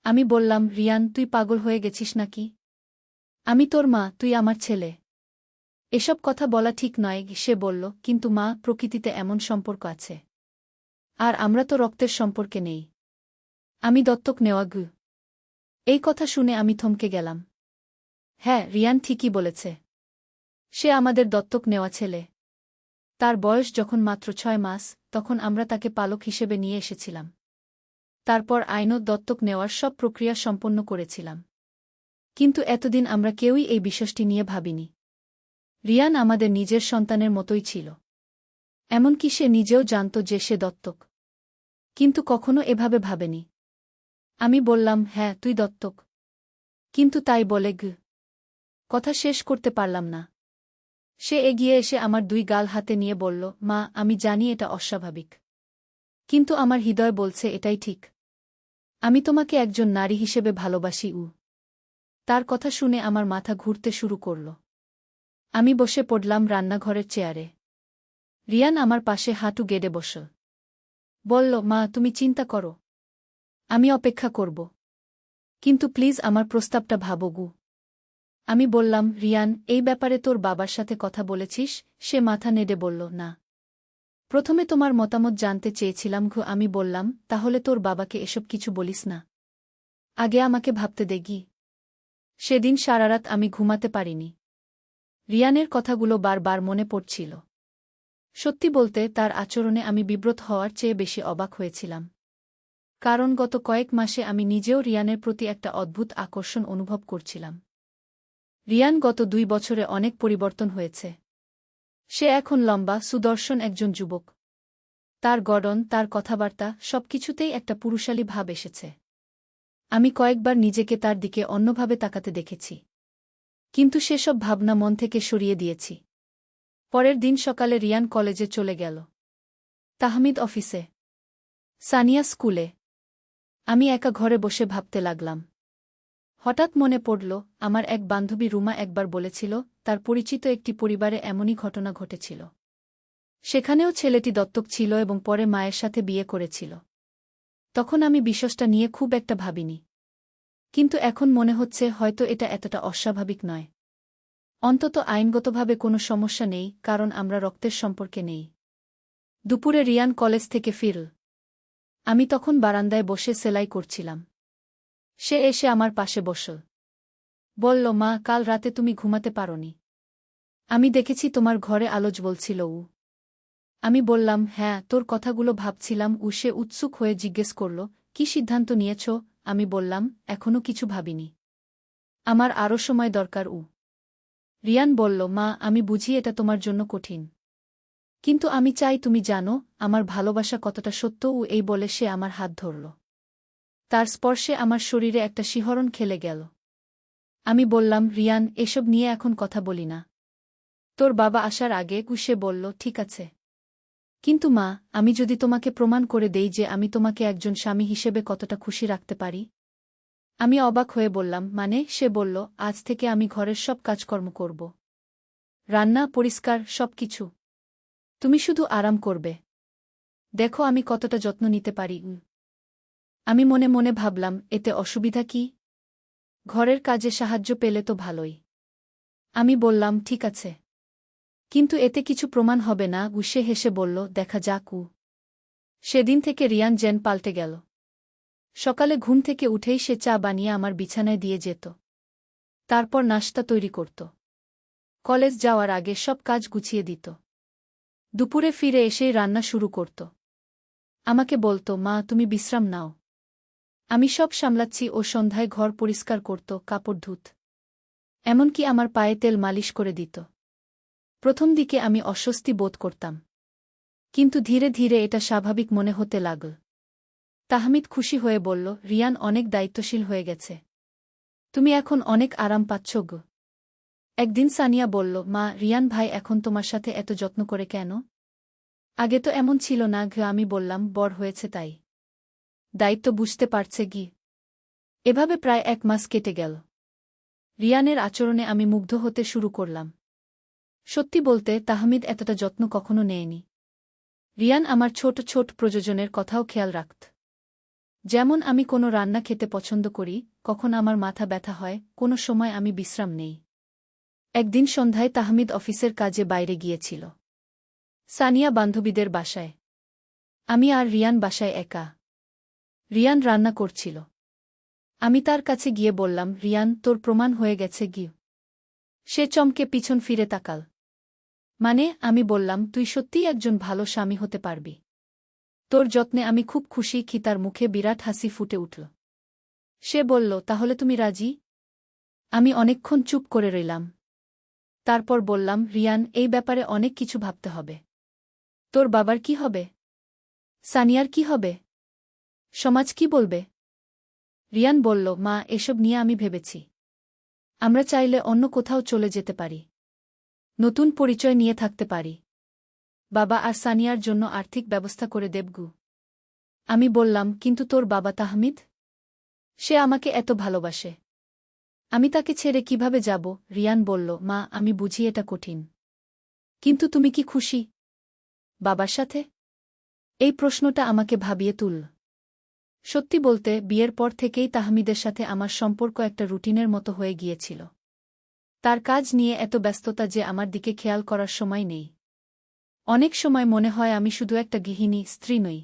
আমি বললাম, রিয়ান, তুই পাগল হয়ে গেছিস নাকি? আমি তোর মা, তুই আমার ছেলে। এসব কথা বলা ঠিক নয়। সে বলল, কিন্তু মা, প্রকৃতিতে এমন সম্পর্ক আছে। আর আমরা তো রক্তের সম্পর্কে নেই। আমি দত্তক নেওয়া। এই কথা শুনে আমি থমকে গেলাম। হ্যাঁ, রিয়ান ঠিকই বলেছে। সে আমাদের দত্তক নেওয়া ছেলে। তার বয়স যখন মাত্র 6 মাস, তখন আমরা তাকে পালক হিসেবে নিয়ে এসেছিলাম। তারপর আইনত দত্তক নেওয়ার সব প্রক্রিয়া সম্পন্ন করেছিলাম। কিন্তু এতদিন আমরা কেউই এই বিষয়টি নিয়ে ভাবিনি। রিয়ান আমাদের নিজের সন্তানের মতোই ছিল। এমনকি সে নিজেও জানত যে সে দত্তক। কিন্তু কখনো এভাবে ভাবেনি। আমি বললাম, হ্যাঁ, তুই দত্তক। কিন্তু তাই বলে কথা শেষ করতে পারলাম না। সে এগিয়ে এসে আমার 2 গাল হাতে নিয়ে বলল, মা, আমি জানি এটা অস্বাভাবিক। কিন্তু আমার হৃদয় বলছে এটাই ঠিক। আমি তোমাকে একজন নারী হিসেবে ভালোবাসি। তার কথা শুনে আমার মাথা ঘুরতে শুরু করল। আমি বসে পড়লাম রান্নাঘরের চেয়ারে। রিয়ান আমার পাশে হাঁটু গেড়ে বসল। বলল, মা, তুমি চিন্তা করো। আমি অপেক্ষা করব। কিন্তু প্লিজ আমার প্রস্তাবটা ভাবো। আমি বললাম, রিয়ান, এই ব্যাপারে তোর বাবার সাথে কথা বলেছিস? সে মাথা নেড়ে বলল, না। প্রথমে তোমার মতামত জানতে চেয়েছিলাম। আমি বললাম, তাহলে তোর বাবাকে এসব কিছু বলিস না। আগে আমাকে ভাবতে দেগি। সেদিন সারারাত আমি ঘুমাতে পারিনি। রিয়ানের কথাগুলো বারবার মনে পড়ছিল। সত্যি বলতে, তার আচরণে আমি বিব্রত হওয়ার চেয়ে বেশি অবাক হয়েছিলাম। কারণ গত কয়েক মাসে আমি নিজেও রিয়ানের প্রতি একটা অদ্ভুত আকর্ষণ অনুভব করছিলাম। রিয়ান গত 2 বছরে অনেক পরিবর্তন হয়েছে। সে এখন লম্বা, সুদর্শন একজন যুবক। তার গড়ন, তার কথাবার্তা, সবকিছুতেই একটা পুরুষালী ভাব এসেছে। আমি কয়েকবার নিজেকে তার দিকে অন্যভাবে তাকাতে দেখেছি। কিন্তু সেসব ভাবনা মন থেকে সরিয়ে দিয়েছি। পরের দিন সকালে রিয়ান কলেজে চলে গেল। তাহমিদ অফিসে। সানিয়া স্কুলে। আমি একা ঘরে বসে ভাবতে লাগলাম। হঠাৎ মনে পড়ল, আমার এক বান্ধবী রুমা একবার বলেছিল, তার পরিচিত একটি পরিবারে এমনই ঘটনা ঘটেছিল। সেখানেও ছেলেটি দত্তক ছিল এবং পরে মায়ের সাথে বিয়ে করেছিল। তখন আমি বিষয়টা নিয়ে খুব একটা ভাবিনি। কিন্তু এখন মনে হচ্ছে হয়তো এটা এতটা অস্বাভাবিক নয়। অন্তত আইনগতভাবে কোনো সমস্যা নেই, কারণ আমরা রক্তের সম্পর্কে নেই। দুপুরে রিয়ান কলেজ থেকে ফিরল। আমি তখন বারান্দায় বসে সেলাই করছিলাম। সে এসে আমার পাশে বসল। বলল, মা, কাল রাতে তুমি ঘুমাতে পারোনি। আমি দেখেছি তোমার ঘরে আলো জ্বলছিল। আমি বললাম, হ্যাঁ, তোর কথাগুলো ভাবছিলাম। সে উৎসুক হয়ে জিজ্ঞেস করল, কি সিদ্ধান্ত নিয়েছ? আমি বললাম, এখনো কিছু ভাবিনি। আমার আরও সময় দরকার। রিয়ান বলল, মা, আমি বুঝি এটা তোমার জন্য কঠিন। কিন্তু আমি চাই তুমি জানো আমার ভালোবাসা কতটা সত্য। এই বলে সে আমার হাত ধরল। তার স্পর্শে আমার শরীরে একটা শিহরণ খেলে গেল। আমি বললাম, রিয়ান, এসব নিয়ে এখন কথা বলি না। তোর বাবা আসার আগে। সে বলল, ঠিক আছে। কিন্তু মা, আমি যদি তোমাকে প্রমাণ করে দেই যে আমি তোমাকে একজন স্বামী হিসেবে কতটা খুশি রাখতে পারি? আমি অবাক হয়ে বললাম, মানে? সে বলল, আজ থেকে আমি ঘরের সব কাজকর্ম করব। রান্না, পরিষ্কার, সবকিছু। তুমি শুধু আরাম করবে। দেখো আমি কতটা যত্ন নিতে পারি। আমি মনে মনে ভাবলাম, এতে অসুবিধা কি? ঘরের কাজে সাহায্য পেলে তো ভালোই। আমি বললাম, ঠিক আছে। কিন্তু এতে কিছু প্রমাণ হবে না। সে হেসে বলল, দেখা যাক। সেদিন থেকে রিয়ান যেন পাল্টে গেল। সকালে ঘুম থেকে উঠেই সে চা বানিয়ে আমার বিছানায় দিয়ে যেত। তারপর নাশতা তৈরি করত। কলেজ যাওয়ার আগে সব কাজ গুছিয়ে দিত। দুপুরে ফিরে এসেই রান্না শুরু করত। আমাকে বলতো, মা তুমি বিশ্রাম নাও, আমি সব সামলাচ্ছি। ও সন্ধ্যায় ঘর পরিষ্কার করত, কাপড় ধুত, এমনকি আমার পায়ে তেল মালিশ করে দিত। প্রথম দিকে আমি অস্বস্তি বোধ করতাম, কিন্তু ধীরে ধীরে এটা স্বাভাবিক মনে হতে লাগল। তাহমিদ খুশি হয়ে বলল, রিয়ান অনেক দায়িত্বশীল হয়ে গেছে। তুমি এখন অনেক আরাম পাচ্ছ গো। একদিন সানিয়া বলল, মা রিয়ান ভাই এখন তোমার সাথে এত যত্ন করে কেন? আগে তো এমন ছিল না। আমি বললাম, বড় হয়েছে তাই। দায়িত্ব বুঝতে পারছে গি। এভাবে প্রায় 1 মাস কেটে গেল। রিয়ানের আচরণে আমি মুগ্ধ হতে শুরু করলাম। সত্যি বলতে তাহমিদ এতটা যত্ন কখনো নেয়নি। রিয়ান আমার ছোট ছোট প্রয়োজনের কথাও খেয়াল রাখত। যেমন আমি কোনো রান্না খেতে পছন্দ করি, কখন আমার মাথা ব্যথা হয়, কোনো সময় আমি বিশ্রাম নেই। একদিন সন্ধ্যায় তাহমিদ অফিসের কাজে বাইরে গিয়েছিল। সানিয়া বান্ধবীদের বাসায়। আমি আর রিয়ান বাসায় একা। রিয়ান রান্না করছিল। আমি তার কাছে গিয়ে বললাম, রিয়ান তোর প্রমাণ হয়ে গেছে গি। সে চমকে পিছন ফিরে তাকাল। মানে? আমি বললাম, তুই সত্যিই একজন ভালো স্বামী হতে পারবি। তোর যত্নে আমি খুব খুশি। তার মুখে বিরাট হাসি ফুটে উঠল। সে বলল, তাহলে তুমি রাজি? আমি অনেকক্ষণ চুপ করে রইলাম। তারপর বললাম, রিয়ান এই ব্যাপারে অনেক কিছু ভাবতে হবে। তোর বাবার কি হবে? সানিয়ার কি হবে? সমাজ কি বলবে? রিয়ান বলল, মা এসব নিয়ে আমি ভেবেছি। আমরা চাইলে অন্য কোথাও চলে যেতে পারি, নতুন পরিচয় নিয়ে থাকতে পারি। বাবা আর সানিয়ার জন্য আর্থিক ব্যবস্থা করে দেবগু। আমি বললাম, কিন্তু তোর বাবা তাহমিদ? সে আমাকে এত ভালোবাসে, আমি তাকে ছেড়ে কিভাবে যাব? রিয়ান বলল, মা আমি বুঝি এটা কঠিন, কিন্তু তুমি কি খুশি বাবার সাথে? এই প্রশ্নটা আমাকে ভাবিয়ে তুলল। সত্যি বলতে বিয়ের পর থেকেই তাহমিদের সাথে আমার সম্পর্ক একটা রুটিনের মতো হয়ে গিয়েছিল। তার কাজ নিয়ে এত ব্যস্ততা যে আমার দিকে খেয়াল করার সময় নেই। অনেক সময় মনে হয় আমি শুধু একটা গৃহিণী, স্ত্রী নই।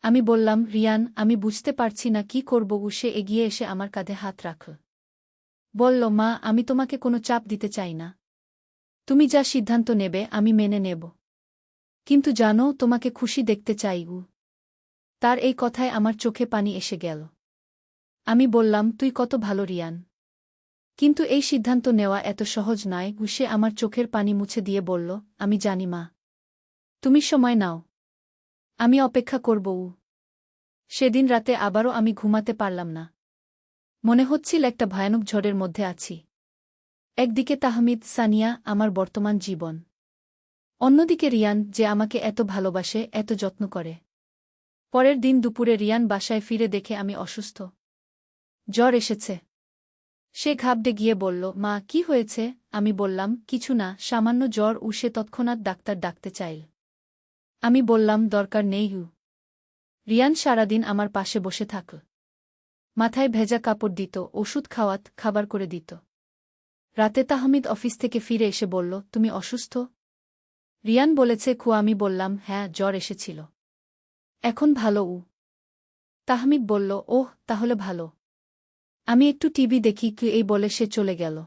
আমি বললাম, রিয়ান আমি বুঝতে পারছি না কি করব। সে এগিয়ে এসে আমার কাঁধে হাত রাখল। বলল, মা আমি তোমাকে কোনো চাপ দিতে চাই না। তুমি যা সিদ্ধান্ত নেবে আমি মেনে নেব। কিন্তু জানো, তোমাকে খুশি দেখতে চাই। তার এই কথায় আমার চোখে পানি এসে গেল। আমি বললাম, তুই কত ভালো রিয়ান, কিন্তু এই সিদ্ধান্ত নেওয়া এত সহজ নয়। সে আমার চোখের পানি মুছে দিয়ে বলল, আমি জানি মা, তুমি সময় নাও, আমি অপেক্ষা করব। সেদিন রাতে আবারও আমি ঘুমাতে পারলাম না। মনে হচ্ছিল একটা ভয়ানক ঝড়ের মধ্যে আছি। একদিকে তাহমিদ, সানিয়া, আমার বর্তমান জীবন। অন্যদিকে রিয়ান, যে আমাকে এত ভালোবাসে, এত যত্ন করে। পরের দিন দুপুরে রিয়ান বাসায় ফিরে দেখে আমি অসুস্থ। জ্বর এসেছে। সে ঘাবড়ে গিয়ে বলল, মা কি হয়েছে? আমি বললাম, কিছু না, সামান্য জ্বর। সে তৎক্ষণাৎ ডাক্তার ডাকতে চাইল। আমি বললাম, দরকার নেই। রিয়ান সারাদিন আমার পাশে বসে থাকল। মাথায় ভেজা কাপড় দিত, ওষুধ খাওয়াত, খাবার করে দিত। রাতে তাহমিদ অফিস থেকে ফিরে এসে বলল, তুমি অসুস্থ? রিয়ান বলেছে আমি বললাম, হ্যাঁ জ্বর এসেছিল, এখন ভালো। তাহমিদ বলল, ওহ তাহলে ভালো। আমি একটু টিভি দেখি এই বলে সে চলে গেল।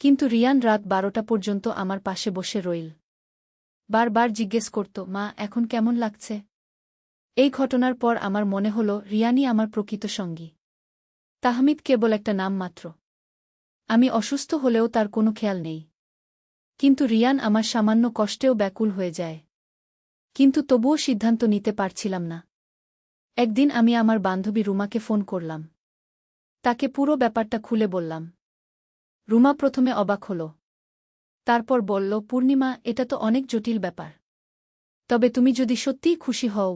কিন্তু রিয়ান রাত 12টা পর্যন্ত আমার পাশে বসে রইল। বারবার জিজ্ঞেস করত, মা এখন কেমন লাগছে? এই ঘটনার পর আমার মনে হল রিয়ানই আমার প্রকৃত সঙ্গী। তাহমিদ কেবল একটা নাম মাত্র। আমি অসুস্থ হলেও তার কোনো খেয়াল নেই। কিন্তু রিয়ান আমার সামান্য কষ্টেও ব্যাকুল হয়ে যায়। কিন্তু তবুও সিদ্ধান্ত নিতে পারছিলাম না। একদিন আমি আমার বান্ধবী রুমাকে ফোন করলাম। তাকে পুরো ব্যাপারটা খুলে বললাম। রুমা প্রথমে অবাক হল। তারপর বলল, পূর্ণিমা এটা তো অনেক জটিল ব্যাপার। তবে তুমি যদি সত্যিই খুশি হও।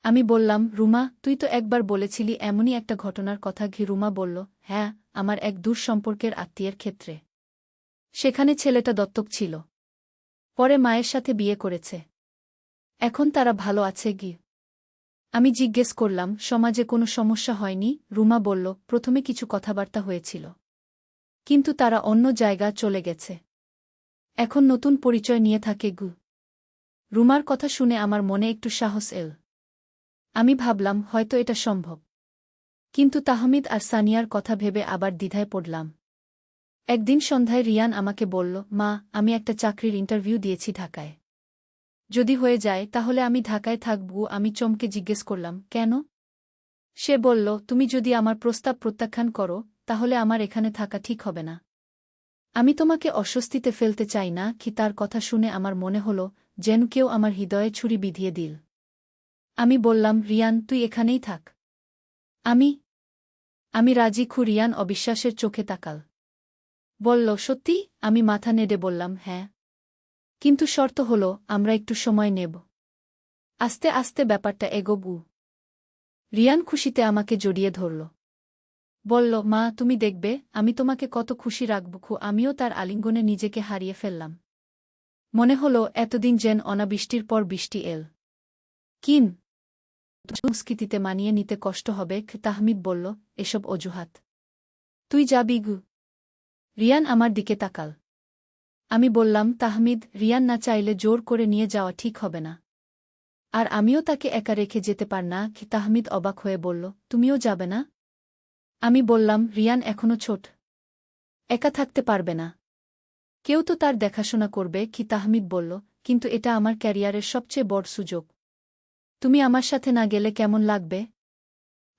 আমি বললাম, রুমা তুই তো একবার বলেছিলি এমনই একটা ঘটনার কথা। রুমা বলল, হ্যাঁ, আমার এক দূর সম্পর্কের আত্মীয়ের ক্ষেত্রে। সেখানে ছেলেটা দত্তক ছিল। পরে মায়ের সাথে বিয়ে করেছে। এখন তারা ভালো আছে কি? আমি জিজ্ঞেস করলাম, সমাজে কোনো সমস্যা হয়নি? রুমা বলল, প্রথমে কিছু কথাবার্তা হয়েছিল। কিন্তু তারা অন্য জায়গা চলে গেছে। এখন নতুন পরিচয় নিয়ে থাকে গু। রুমার কথা শুনে আমার মনে একটু সাহস এল। আমি ভাবলাম হয়তো এটা সম্ভব। কিন্তু তাহমিদ আর সানিয়ার কথা ভেবে আবার দ্বিধায় পড়লাম। একদিন সন্ধ্যায় রিয়ান আমাকে বলল, মা, আমি একটা চাকরির ইন্টারভিউ দিয়েছি ঢাকায়। যদি হয়ে যায় তাহলে আমি ঢাকায় থাকব। আমি চমকে জিজ্ঞেস করলাম, কেন? সে বলল, তুমি যদি আমার প্রস্তাব প্রত্যাখ্যান করো তাহলে আমার এখানে থাকা ঠিক হবে না। আমি তোমাকে অস্বস্তিতে ফেলতে চাই না কি? তার কথা শুনে আমার মনে হল যেন কেউ আমার হৃদয়ে ছুরি বিধিয়ে দিল। আমি বললাম, রিয়ান, তুই এখানেই থাক। আমি আমি রাজি। রিয়ান অবিশ্বাসের চোখে তাকাল। বলল, সত্যি? আমি মাথা নেড়ে বললাম, হ্যাঁ। কিন্তু শর্ত হলো আমরা একটু সময় নেব। আস্তে আস্তে ব্যাপারটা এগোবু। রিয়ান খুশিতে আমাকে জড়িয়ে ধরল। বলল, মা, তুমি দেখবে আমি তোমাকে কত খুশি রাখব। আমিও তার আলিঙ্গনে নিজেকে হারিয়ে ফেললাম। মনে হল এতদিন যেন অনাবৃষ্টির পর বৃষ্টি এল। কিন সংস্কৃতিতে মানিয়ে নিতে কষ্ট হবে। তাহমিদ বলল, এসব অজুহাত। তুই যাবি গু। রিয়ান আমার দিকে তাকাল। আমি বললাম, তাহমিদ, রিয়ান না চাইলে জোর করে নিয়ে যাওয়া ঠিক হবে না। আর আমিও তাকে একা রেখে যেতে পার না। তাহমিদ অবাক হয়ে বলল, তুমিও যাবে না? আমি বললাম, রিয়ান এখনো ছোট, একা থাকতে পারবে না। কেউ তো তার দেখাশোনা করবে। তাহমিদ বলল, কিন্তু এটা আমার ক্যারিয়ারের সবচেয়ে বড় সুযোগ। তুমি আমার সাথে না গেলে কেমন লাগবে?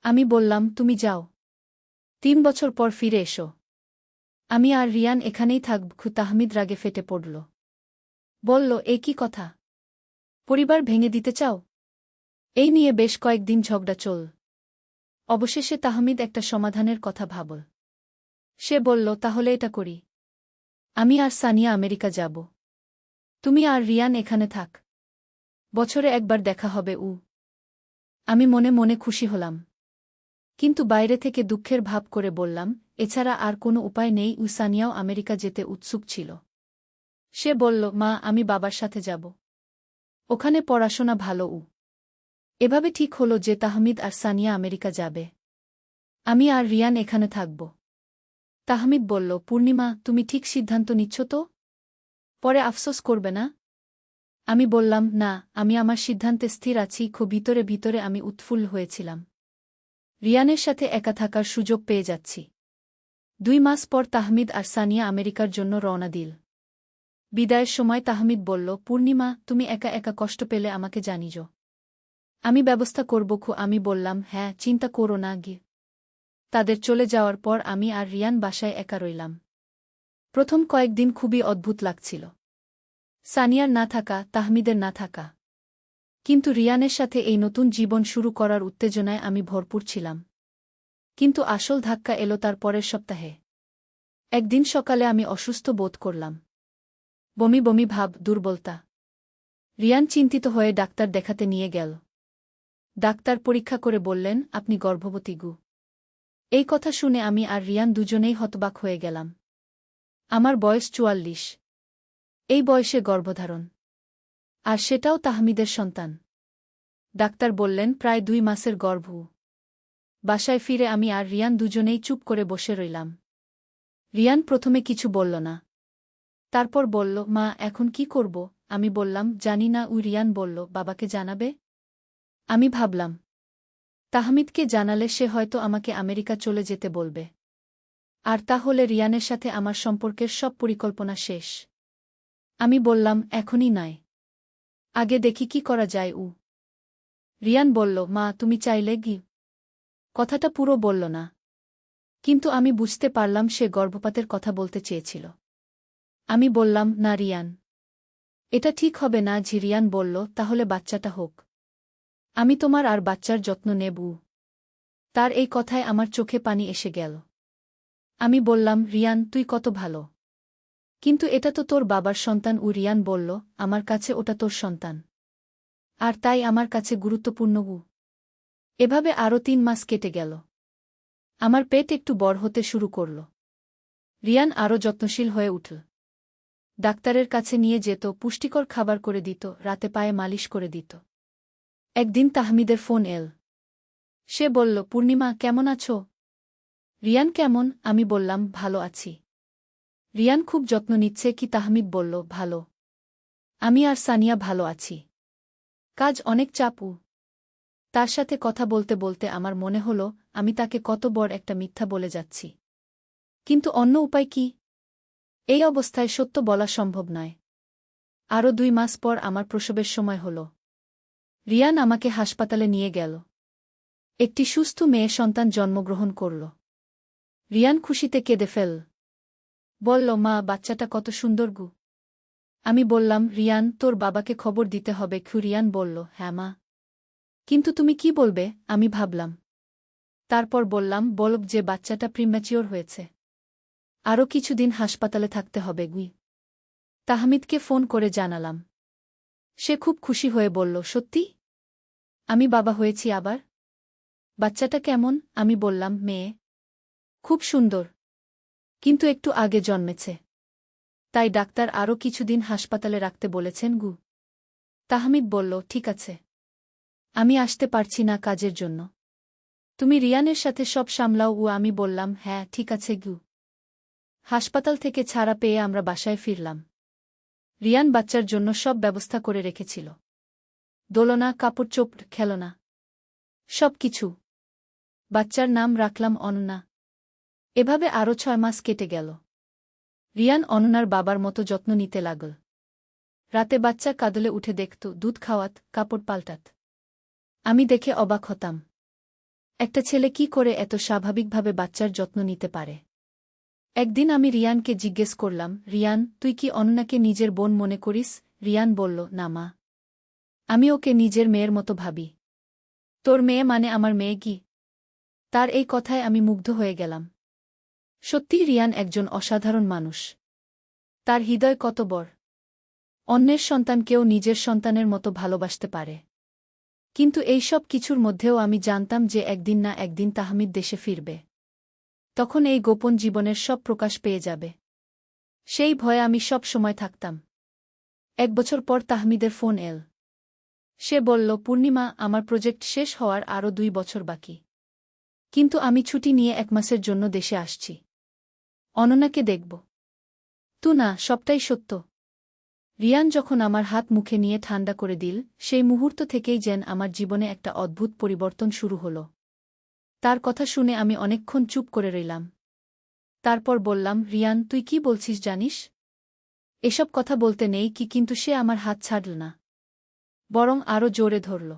আমি বললাম, তুমি যাও। 3 বছর পর ফিরে এসো। আমি আর রিয়ান এখানেই থাকব। তাহমিদ রাগে ফেটে পড়ল। বলল, এ কি কথা? পরিবার ভেঙে দিতে চাও? এই নিয়ে বেশ কয়েকদিন ঝগড়া চল। অবশেষে তাহমিদ একটা সমাধানের কথা ভাবল। সে বলল, তাহলে এটা করি। আমি আর সানিয়া আমেরিকা যাব। তুমি আর রিয়ান এখানে থাক। বছরে একবার দেখা হবে। আমি মনে মনে খুশি হলাম। কিন্তু বাইরে থেকে দুঃখের ভাব করে বললাম, এছাড়া আর কোনো উপায় নেই। সানিয়াও আমেরিকা যেতে উৎসুক ছিল। সে বলল, মা, আমি বাবার সাথে যাব। ওখানে পড়াশোনা ভালো। এভাবে ঠিক হলো যে তাহমিদ আর সানিয়া আমেরিকা যাবে। আমি আর রিয়ান এখানে থাকব। তাহমিদ বলল, পূর্ণিমা, তুমি ঠিক সিদ্ধান্ত নিচ্ছ তো? পরে আফসোস করবে না? আমি বললাম, না, আমি আমার সিদ্ধান্তে স্থির আছি। ভিতরে ভিতরে আমি উৎফুল্ল হয়েছিলাম। রিয়ানের সাথে একা থাকার সুযোগ পেয়ে যাচ্ছি। 2 মাস পর তাহমিদ আর সানিয়া আমেরিকার জন্য রওনা দিল। বিদায়ের সময় তাহমিদ বলল, পূর্ণিমা, তুমি একা একা কষ্ট পেলে আমাকে জানিজ। আমি ব্যবস্থা করব। আমি বললাম, হ্যাঁ, চিন্তা করো না গি। তাদের চলে যাওয়ার পর আমি আর রিয়ান বাসায় একা রইলাম। প্রথম কয়েকদিন খুবই অদ্ভুত লাগছিল। সানিয়ার না থাকা, তাহমিদের না থাকা। কিন্তু রিয়ানের সাথে এই নতুন জীবন শুরু করার উত্তেজনায় আমি ভরপুর ছিলাম। কিন্তু আসল ধাক্কা এলো তার পরের সপ্তাহে। একদিন সকালে আমি অসুস্থ বোধ করলাম। বমি বমি ভাব, দুর্বলতা। রিয়ান চিন্তিত হয়ে ডাক্তার দেখাতে নিয়ে গেল। ডাক্তার পরীক্ষা করে বললেন, আপনি গর্ভবতী গু। এই কথা শুনে আমি আর রিয়ান দুজনেই হতবাক হয়ে গেলাম। আমার বয়স 44। এই বয়সে গর্ভধারণ। আর সেটাও তাহমিদের সন্তান। ডাক্তার বললেন, প্রায় 2 মাসের গর্ভ। বাসায় ফিরে আমি আর রিয়ান দুজনেই চুপ করে বসে রইলাম। রিয়ান প্রথমে কিছু বলল না। তারপর বলল, মা, এখন কি করব? আমি বললাম, জানি না। রিয়ান বলল, বাবাকে জানাবে? আমি ভাবলাম, তাহমিদকে জানালে সে হয়তো আমাকে আমেরিকা চলে যেতে বলবে। আর তাহলে রিয়ানের সাথে আমার সম্পর্কের সব পরিকল্পনা শেষ। আমি বললাম, এখনই নয়, আগে দেখি কি করা যায়। রিয়ান বলল, মা, তুমি চাইলে গি। কথাটা পুরো বলল না। কিন্তু আমি বুঝতে পারলাম সে গর্ভপাতের কথা বলতে চেয়েছিল। আমি বললাম, না রিয়ান, এটা ঠিক হবে না। রিয়ান বলল, তাহলে বাচ্চাটা হোক। আমি তোমার আর বাচ্চার যত্ন নেব। তার এই কথায় আমার চোখে পানি এসে গেল। আমি বললাম, রিয়ান, তুই কত ভালো। কিন্তু এটা তো তোর বাবার সন্তান। রিয়ান বলল, আমার কাছে ওটা তোর সন্তান। আর তাই আমার কাছে গুরুত্বপূর্ণ। এভাবে আরও 3 মাস কেটে গেল। আমার পেট একটু বড় হতে শুরু করল। রিয়ান আরও যত্নশীল হয়ে উঠল। ডাক্তারের কাছে নিয়ে যেত, পুষ্টিকর খাবার করে দিত, রাতে পায়ে মালিশ করে দিত। একদিন তাহমিদের ফোন এল। সে বলল, পূর্ণিমা কেমন আছো? রিয়ান কেমন? আমি বললাম, ভালো আছি। রিয়ান খুব যত্ন নিচ্ছে কি? তাহমিদ বলল, ভালো। আমি আর সানিয়া ভালো আছি। কাজ অনেক চাপু। তার সাথে কথা বলতে বলতে আমার মনে হল আমি তাকে কত বড় একটা মিথ্যা বলে যাচ্ছি। কিন্তু অন্য উপায় কি? এই অবস্থায় সত্য বলা সম্ভব নয়। আরও 2 মাস পর আমার প্রসবের সময় হল। রিয়ান আমাকে হাসপাতালে নিয়ে গেল। একটি সুস্থ মেয়ে সন্তান জন্মগ্রহণ করল। রিয়ান খুশিতে কেঁদে ফেল। বলল, মা, বাচ্চাটা কত সুন্দর গু। আমি বললাম, রিয়ান, তোর বাবাকে খবর দিতে হবে। রিয়ান বলল, হ্যাঁ মা। কিন্তু তুমি কি বলবে? আমি ভাবলাম। তারপর বললাম, বলব যে বাচ্চাটা প্রিম্যাচিওর হয়েছে। আরও কিছুদিন হাসপাতালে থাকতে হবে গুই। তাহমিদকে ফোন করে জানালাম। সে খুব খুশি হয়ে বলল, সত্যি? আমি বাবা হয়েছি আবার? বাচ্চাটা কেমন? আমি বললাম, মেয়ে। খুব সুন্দর। কিন্তু একটু আগে জন্মেছে। তাই ডাক্তার আরও কিছুদিন হাসপাতালে রাখতে বলেছেন গু। তাহমিদ বলল, ঠিক আছে। আমি আসতে পারছি না কাজের জন্য। তুমি রিয়ানের সাথে সব সামলাও। আমি বললাম, হ্যাঁ ঠিক আছে গু। হাসপাতাল থেকে ছাড়া পেয়ে আমরা বাসায় ফিরলাম। রিয়ান বাচ্চার জন্য সব ব্যবস্থা করে রেখেছিল। দোলনা, কাপড়-চোপড়, খেলনা, সব কিছু। বাচ্চার নাম রাখলাম অনন্যা। এভাবে আরও 6 মাস কেটে গেল। রিয়ান অনন্যার বাবার মতো যত্ন নিতে লাগল। রাতে বাচ্চা কাঁদলে উঠে দেখত, দুধ খাওয়াত, কাপড় পাল্টাত। আমি দেখে অবাক হতাম। একটা ছেলে কি করে এত স্বাভাবিকভাবে বাচ্চার যত্ন নিতে পারে? একদিন আমি রিয়ানকে জিজ্ঞেস করলাম, রিয়ান, তুই কি অনন্যাকে নিজের বোন মনে করিস? রিয়ান বলল, না মা। আমি ওকে নিজের মেয়ের মতো ভাবি। তোর মেয়ে মানে আমার মেয়ে কি? তার এই কথায় আমি মুগ্ধ হয়ে গেলাম। সত্যি রিয়ান একজন অসাধারণ মানুষ। তার হৃদয় কত বড়। অন্যের সন্তানকেও নিজের সন্তানের মতো ভালোবাসতে পারে। কিন্তু এই সব কিছুর মধ্যেও আমি জানতাম যে একদিন না একদিন তাহমিদ দেশে ফিরবে। তখন এই গোপন জীবনের সব প্রকাশ পেয়ে যাবে। সেই ভয়ে আমি সব সময় থাকতাম। 1 বছর পর তাহমিদের ফোন এল। সে বলল, পূর্ণিমা, আমার প্রজেক্ট শেষ হওয়ার আরও 2 বছর বাকি। কিন্তু আমি ছুটি নিয়ে 1 মাসের জন্য দেশে আসছি। অনন্যাকে দেখব। না, সবটাই সত্য। রিয়ান যখন আমার হাত মুখে নিয়ে ঠান্ডা করে দিল, সেই মুহূর্ত থেকেই যেন আমার জীবনে একটা অদ্ভুত পরিবর্তন শুরু হল। তার কথা শুনে আমি অনেকক্ষণ চুপ করে রইলাম। তারপর বললাম, রিয়ান, তুই কি বলছিস জানিস? এসব কথা বলতে নেই কি? কিন্তু সে আমার হাত ছাড়ল না, বরং আরও জোরে ধরল।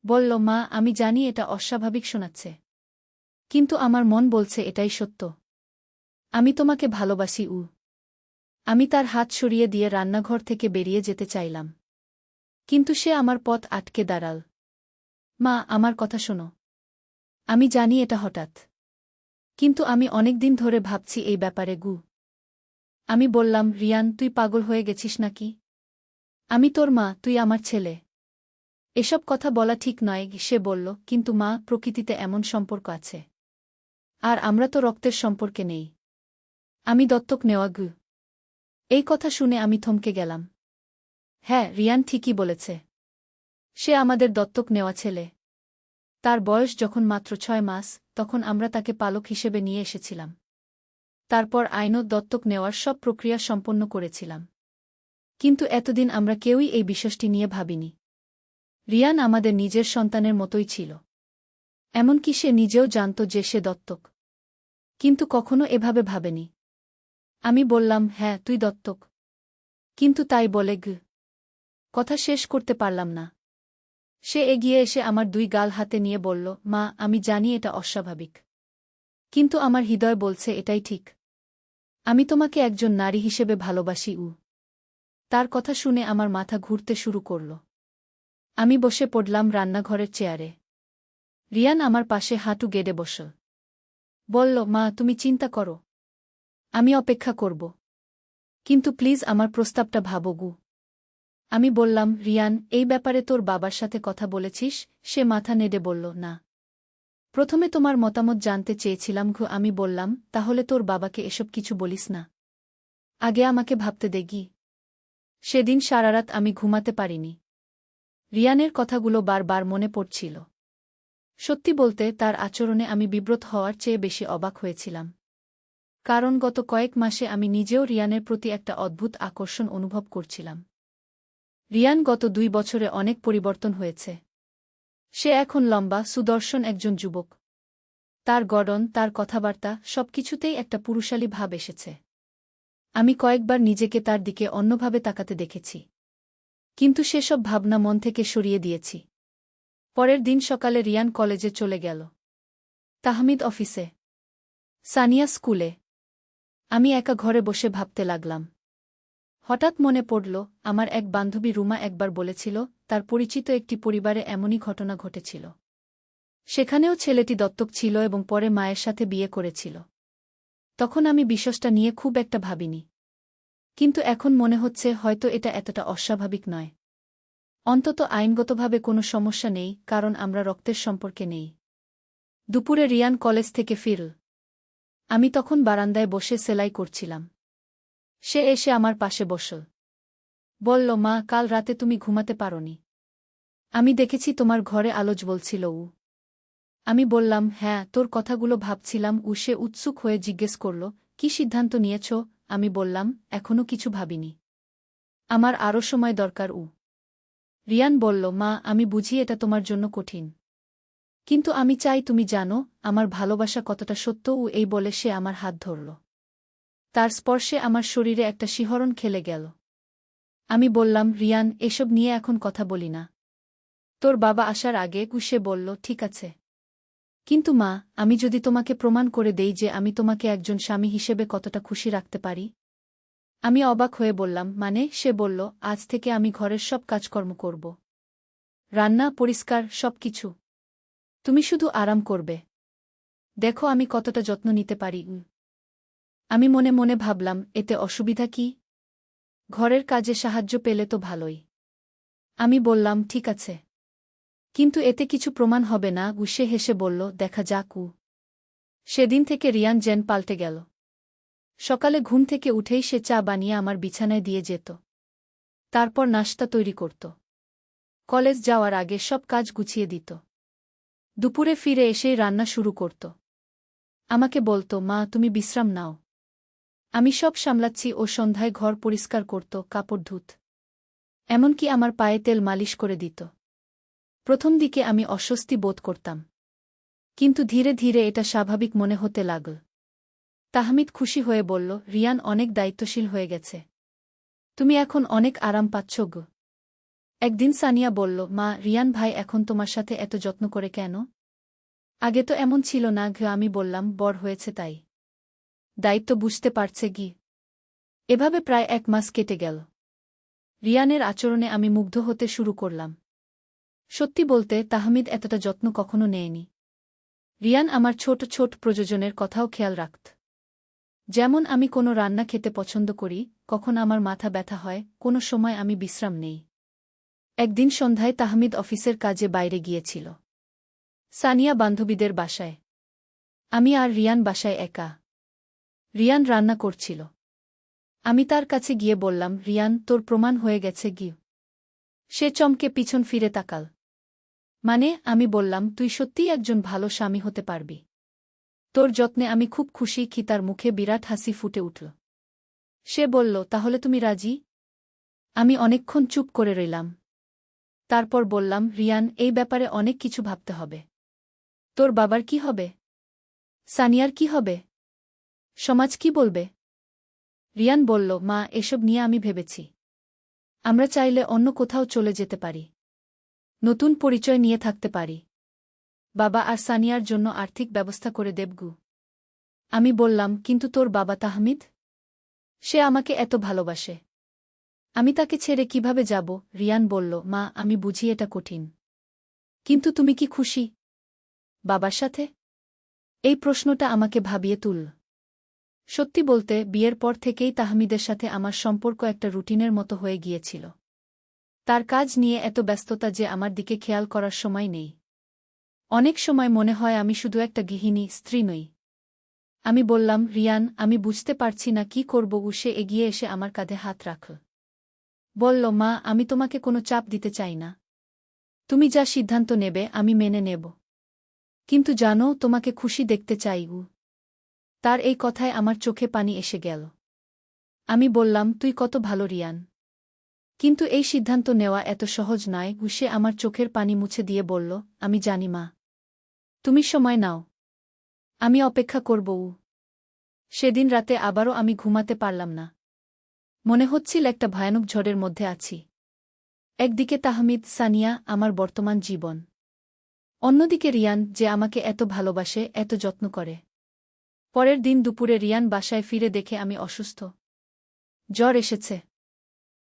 বলল, মা, আমি জানি এটা অস্বাভাবিক শোনাচ্ছে, কিন্তু আমার মন বলছে এটাই সত্য। আমি তোমাকে ভালোবাসি। আমি তার হাত সরিয়ে দিয়ে রান্নাঘর থেকে বেরিয়ে যেতে চাইলাম। কিন্তু সে আমার পথ আটকে দাঁড়াল। মা, আমার কথা শোনো। আমি জানি এটা হঠাৎ, কিন্তু আমি অনেকদিন ধরে ভাবছি এই ব্যাপারে গু। আমি বললাম, রিয়ান, তুই পাগল হয়ে গেছিস নাকি? আমি তোর মা, তুই আমার ছেলে। এসব কথা বলা ঠিক নয়। সে বলল, কিন্তু মা, প্রকৃতিতে এমন সম্পর্ক আছে। আর আমরা তো রক্তের সম্পর্কে নেই। আমি দত্তক নেওয়া গু। এই কথা শুনে আমি থমকে গেলাম। হ্যাঁ, রিয়ান ঠিকই বলেছে। সে আমাদের দত্তক নেওয়া ছেলে। তার বয়স যখন মাত্র 6 মাস, তখন আমরা তাকে পালক হিসেবে নিয়ে এসেছিলাম। তারপর আইনত দত্তক নেওয়ার সব প্রক্রিয়া সম্পন্ন করেছিলাম। কিন্তু এতদিন আমরা কেউই এই বিষয়টি নিয়ে ভাবিনি। রিয়ান আমাদের নিজের সন্তানের মতোই ছিল। এমনকি সে নিজেও জানত যে সে দত্তক, কিন্তু কখনো এভাবে ভাবেনি। আমি বললাম, হ্যাঁ, তুই দত্তক। কিন্তু তাই বলে কথা শেষ করতে পারলাম না। সে এগিয়ে এসে আমার 2 গাল হাতে নিয়ে বলল, মা, আমি জানি এটা অস্বাভাবিক, কিন্তু আমার হৃদয় বলছে এটাই ঠিক। আমি তোমাকে একজন নারী হিসেবে ভালোবাসি। তার কথা শুনে আমার মাথা ঘুরতে শুরু করল। আমি বসে পড়লাম রান্নাঘরের চেয়ারে। রিয়ান আমার পাশে হাঁটু গেড়ে বসল। বলল, মা, তুমি চিন্তা করো, আমি অপেক্ষা করব। কিন্তু প্লিজ আমার প্রস্তাবটা ভাবো গু। আমি বললাম, রিয়ান, এই ব্যাপারে তোর বাবার সাথে কথা বলেছিস? সে মাথা নেড়ে বলল, না। প্রথমে তোমার মতামত জানতে চেয়েছিলাম। আমি বললাম, তাহলে তোর বাবাকে এসব কিছু বলিস না। আগে আমাকে ভাবতে দেগি। সেদিন সারারাত আমি ঘুমাতে পারিনি। রিয়ানের কথাগুলো বারবার মনে পড়ছিল। সত্যি বলতে তার আচরণে আমি বিব্রত হওয়ার চেয়ে বেশি অবাক হয়েছিলাম। কারণ গত কয়েক মাসে আমি নিজেও রিয়ানের প্রতি একটা অদ্ভুত আকর্ষণ অনুভব করছিলাম। রিয়ান গত 2 বছরে অনেক পরিবর্তন হয়েছে। সে এখন লম্বা, সুদর্শন একজন যুবক। তার গড়ন, তার কথাবার্তা সবকিছুতেই একটা পুরুষালী ভাব এসেছে। আমি কয়েকবার নিজেকে তার দিকে অন্যভাবে তাকাতে দেখেছি। কিন্তু সেসব ভাবনা মন থেকে সরিয়ে দিয়েছি। পরের দিন সকালে রিয়ান কলেজে চলে গেল। তাহমিদ অফিসে, সানিয়া স্কুলে। আমি একা ঘরে বসে ভাবতে লাগলাম। হঠাৎ মনে পড়ল, আমার এক বান্ধবী রুমা একবার বলেছিল তার পরিচিত একটি পরিবারে এমনই ঘটনা ঘটেছিল। সেখানেও ছেলেটি দত্তক ছিল এবং পরে মায়ের সাথে বিয়ে করেছিল। তখন আমি বিষয়টা নিয়ে খুব একটা ভাবিনি। কিন্তু এখন মনে হচ্ছে হয়তো এটা এতটা অস্বাভাবিক নয়। অন্তত আইনগতভাবে কোনো সমস্যা নেই, কারণ আমরা রক্তের সম্পর্কে নেই। দুপুরে রিয়ান কলেজ থেকে ফিরল। আমি তখন বারান্দায় বসে সেলাই করছিলাম। সে এসে আমার পাশে বসল। বলল, মা, কাল রাতে তুমি ঘুমাতে পারোনি। আমি দেখেছি তোমার ঘরে আলো জ্বলছিল। আমি বললাম, হ্যাঁ, তোর কথাগুলো ভাবছিলাম। সে উৎসুক হয়ে জিজ্ঞেস করল, কি সিদ্ধান্ত নিয়েছ? আমি বললাম, এখনো কিছু ভাবিনি। আমার আরও সময় দরকার। রিয়ান বলল, মা, আমি বুঝি এটা তোমার জন্য কঠিন। কিন্তু আমি চাই তুমি জানো আমার ভালোবাসা কতটা সত্য। এই বলে সে আমার হাত ধরল। তার স্পর্শে আমার শরীরে একটা শিহরণ খেলে গেল। আমি বললাম, রিয়ান, এসব নিয়ে এখন কথা বলি না। তোর বাবা আসার আগে। সে বলল, ঠিক আছে। কিন্তু মা, আমি যদি তোমাকে প্রমাণ করে দেই যে আমি তোমাকে একজন স্বামী হিসেবে কতটা খুশি রাখতে পারি? আমি অবাক হয়ে বললাম, মানে? সে বলল, আজ থেকে আমি ঘরের সব কাজকর্ম করব। রান্না, পরিষ্কার, সবকিছু। তুমি শুধু আরাম করবে। দেখো আমি কতটা যত্ন নিতে পারি। আমি মনে মনে ভাবলাম, এতে অসুবিধা কি? ঘরের কাজে সাহায্য পেলে তো ভালোই। আমি বললাম, ঠিক আছে। কিন্তু এতে কিছু প্রমাণ হবে না। সে হেসে বলল, দেখা যাক। সেদিন থেকে রিয়ান যেন পাল্টে গেল। সকালে ঘুম থেকে উঠেই সে চা বানিয়ে আমার বিছানায় দিয়ে যেত। তারপর নাশতা তৈরি করত। কলেজ যাওয়ার আগে সব কাজ গুছিয়ে দিত। দুপুরে ফিরে এসেই রান্না শুরু করত। আমাকে বলতো, মা, তুমি বিশ্রাম নাও, আমি সব সামলাচ্ছি। ও সন্ধ্যায় ঘর পরিষ্কার করত, কাপড় ধুত, এমনকি আমার পায়ে তেল মালিশ করে দিত। প্রথম দিকে আমি অস্বস্তি বোধ করতাম। কিন্তু ধীরে ধীরে এটা স্বাভাবিক মনে হতে লাগল। তাহমিদ খুশি হয়ে বলল, রিয়ান অনেক দায়িত্বশীল হয়ে গেছে। তুমি এখন অনেক আরাম পাচ্ছ গো। একদিন সানিয়া বলল, মা, রিয়ান ভাই এখন তোমার সাথে এত যত্ন করে কেন? আগে তো এমন ছিল না। আমি বললাম, বড় হয়েছে তাই। দায়িত্ব বুঝতে পারছে গি। এভাবে প্রায় 1 মাস কেটে গেল। রিয়ানের আচরণে আমি মুগ্ধ হতে শুরু করলাম। সত্যি বলতে তাহমিদ এতটা যত্ন কখনো নেয়নি। রিয়ান আমার ছোট ছোট প্রয়োজনের কথাও খেয়াল রাখত। যেমন আমি কোনো রান্না খেতে পছন্দ করি, কখন আমার মাথা ব্যথা হয়, কোনো সময় আমি বিশ্রাম নেই। একদিন সন্ধ্যায় তাহমিদ অফিসের কাজে বাইরে গিয়েছিল। সানিয়া বান্ধবীদের বাসায়। আমি আর রিয়ান বাসায় একা। রিয়ান রান্না করছিল। আমি তার কাছে গিয়ে বললাম, রিয়ান, তোর প্রমাণ হয়ে গেছে গি। সে চমকে পিছন ফিরে তাকাল। মানে? আমি বললাম, তুই সত্যিই একজন ভালো স্বামী হতে পারবি। তোর যত্নে আমি খুব খুশি। তার মুখে বিরাট হাসি ফুটে উঠল। সে বলল, তাহলে তুমি রাজি? আমি অনেকক্ষণ চুপ করে রইলাম। তারপর বললাম, রিয়ান, এই ব্যাপারে অনেক কিছু ভাবতে হবে। তোর বাবার কি হবে? সানিয়ার কি হবে? সমাজ কি বলবে? রিয়ান বলল, মা, এসব নিয়ে আমি ভেবেছি। আমরা চাইলে অন্য কোথাও চলে যেতে পারি। নতুন পরিচয় নিয়ে থাকতে পারি। বাবা আর সানিয়ার জন্য আর্থিক ব্যবস্থা করে দেবগু। আমি বললাম, কিন্তু তোর বাবা তাহমিদ? সে আমাকে এত ভালোবাসে। আমি তাকে ছেড়ে কিভাবে যাব? রিয়ান বলল, মা, আমি বুঝি এটা কঠিন। কিন্তু তুমি কি খুশি বাবার সাথে? এই প্রশ্নটা আমাকে ভাবিয়ে তুলল। সত্যি বলতে বিয়ের পর থেকেই তাহমিদের সাথে আমার সম্পর্ক একটা রুটিনের মতো হয়ে গিয়েছিল। তার কাজ নিয়ে এত ব্যস্ততা যে আমার দিকে খেয়াল করার সময় নেই। অনেক সময় মনে হয় আমি শুধু একটা গৃহিণী, স্ত্রী নই। আমি বললাম, রিয়ান, আমি বুঝতে পারছি না কি করব। সে এগিয়ে এসে আমার কাঁধে হাত রাখল। বলল, মা, আমি তোমাকে কোনো চাপ দিতে চাই না। তুমি যা সিদ্ধান্ত নেবে আমি মেনে নেব। কিন্তু জানো, তোমাকে খুশি দেখতে চাই। তার এই কথায় আমার চোখে পানি এসে গেল। আমি বললাম, তুই কত ভালো রিয়ান। কিন্তু এই সিদ্ধান্ত নেওয়া এত সহজ নয়। সে আমার চোখের পানি মুছে দিয়ে বলল, আমি জানি মা। তুমি সময় নাও, আমি অপেক্ষা করব। সেদিন রাতে আবারও আমি ঘুমাতে পারলাম না। মনে হচ্ছিল একটা ভয়ানক ঝড়ের মধ্যে আছি। একদিকে তাহমিদ, সানিয়া, আমার বর্তমান জীবন। অন্যদিকে রিয়ান, যে আমাকে এত ভালোবাসে, এত যত্ন করে। পরের দিন দুপুরে রিয়ান বাসায় ফিরে দেখে আমি অসুস্থ। জ্বর এসেছে।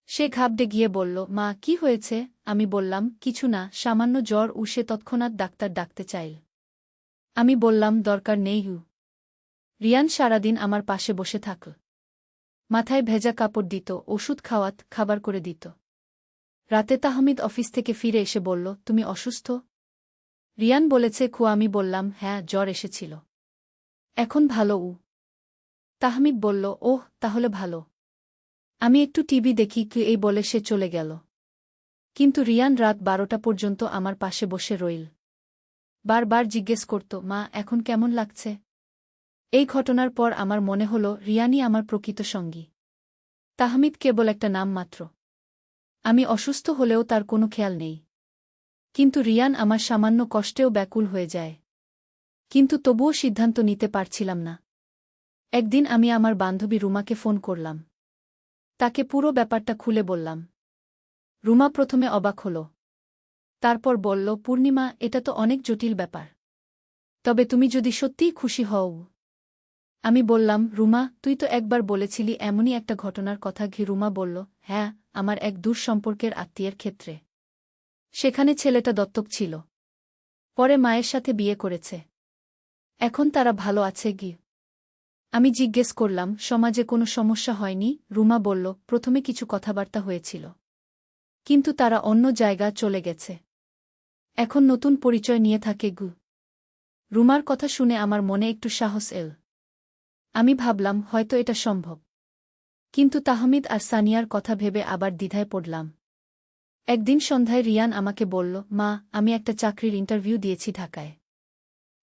সে ঘাবড়ে গিয়ে বলল, মা, কি হয়েছে? আমি বললাম, কিছু না, সামান্য জ্বর। সে তৎক্ষণাৎ ডাক্তার ডাকতে চাইল। আমি বললাম, দরকার নেই। রিয়ান সারাদিন আমার পাশে বসে থাকল। মাথায় ভেজা কাপড় দিত, ওষুধ খাওয়াত, খাবার করে দিত। রাতে তাহমিদ অফিস থেকে ফিরে এসে বলল, তুমি অসুস্থ? রিয়ান বলেছে আমি বললাম, হ্যাঁ, জ্বর এসেছিল। এখন ভালো। তাহমিদ বলল, ওহ, তাহলে ভালো। আমি একটু টিভি দেখি এই বলে সে চলে গেল। কিন্তু রিয়ান রাত 12টা পর্যন্ত আমার পাশে বসে রইল। বারবার জিজ্ঞেস করত, মা, এখন কেমন লাগছে? এই ঘটনার পর আমার মনে হল রিয়ানই আমার প্রকৃত সঙ্গী। তাহমিদ কেবল একটা নাম মাত্র। আমি অসুস্থ হলেও তার কোনো খেয়াল নেই। কিন্তু রিয়ান আমার সামান্য কষ্টেও ব্যাকুল হয়ে যায়। কিন্তু তবুও সিদ্ধান্ত নিতে পারছিলাম না। একদিন আমি আমার বান্ধবী রুমাকে ফোন করলাম। তাকে পুরো ব্যাপারটা খুলে বললাম। রুমা প্রথমে অবাক হল। তারপর বলল, পূর্ণিমা, এটা তো অনেক জটিল ব্যাপার। তবে তুমি যদি সত্যিই খুশি হও। আমি বললাম, রুমা, তুই তো একবার বলেছিলি এমনই একটা ঘটনার কথা। রুমা বলল, হ্যাঁ, আমার এক দূর সম্পর্কের আত্মীয়ের ক্ষেত্রে। সেখানে ছেলেটা দত্তক ছিল। পরে মায়ের সাথে বিয়ে করেছে। এখন তারা ভালো আছে। আমি জিজ্ঞেস করলাম, সমাজে কোনো সমস্যা হয়নি? রুমা বলল, প্রথমে কিছু কথাবার্তা হয়েছিল। কিন্তু তারা অন্য জায়গা চলে গেছে। এখন নতুন পরিচয় নিয়ে থাকে। রুমার কথা শুনে আমার মনে একটু সাহস এল। আমি ভাবলাম, হয়তো এটা সম্ভব। কিন্তু তাহমিদ আর সানিয়ার কথা ভেবে আবার দ্বিধায় পড়লাম। একদিন সন্ধ্যায় রিয়ান আমাকে বলল, মা, আমি একটা চাকরির ইন্টারভিউ দিয়েছি ঢাকায়।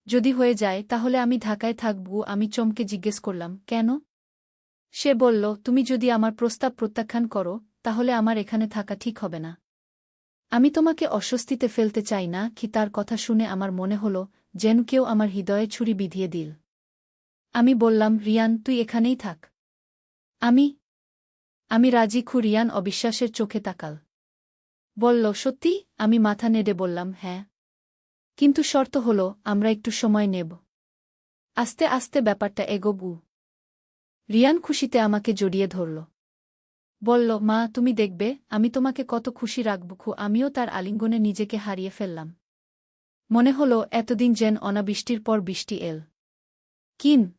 যদি হয়ে যায় তাহলে আমি ঢাকায় থাকব। আমি চমকে জিজ্ঞেস করলাম, কেন? সে বলল, তুমি যদি আমার প্রস্তাব প্রত্যাখ্যান করো, তাহলে আমার এখানে থাকা ঠিক হবে না। আমি তোমাকে অস্বস্তিতে ফেলতে চাই না। তার কথা শুনে আমার মনে হল যেন কেউ আমার হৃদয়ে ছুরি বিধিয়ে দিল। আমি বললাম, রিয়ান, তুই এখানেই থাক। আমি রাজি। রিয়ান অবিশ্বাসের চোখে তাকাল। বলল, সত্যি? আমি মাথা নেড়ে বললাম, হ্যাঁ। কিন্তু শর্ত হল, আমরা একটু সময় নেব। আস্তে আস্তে ব্যাপারটা এগোব। রিয়ান খুশিতে আমাকে জড়িয়ে ধরল। বলল, মা, তুমি দেখবে আমি তোমাকে কত খুশি রাখব। আমিও তার আলিঙ্গনে নিজেকে হারিয়ে ফেললাম। মনে হল এতদিন যেন অনাবৃষ্টির পর বৃষ্টি এল। কিন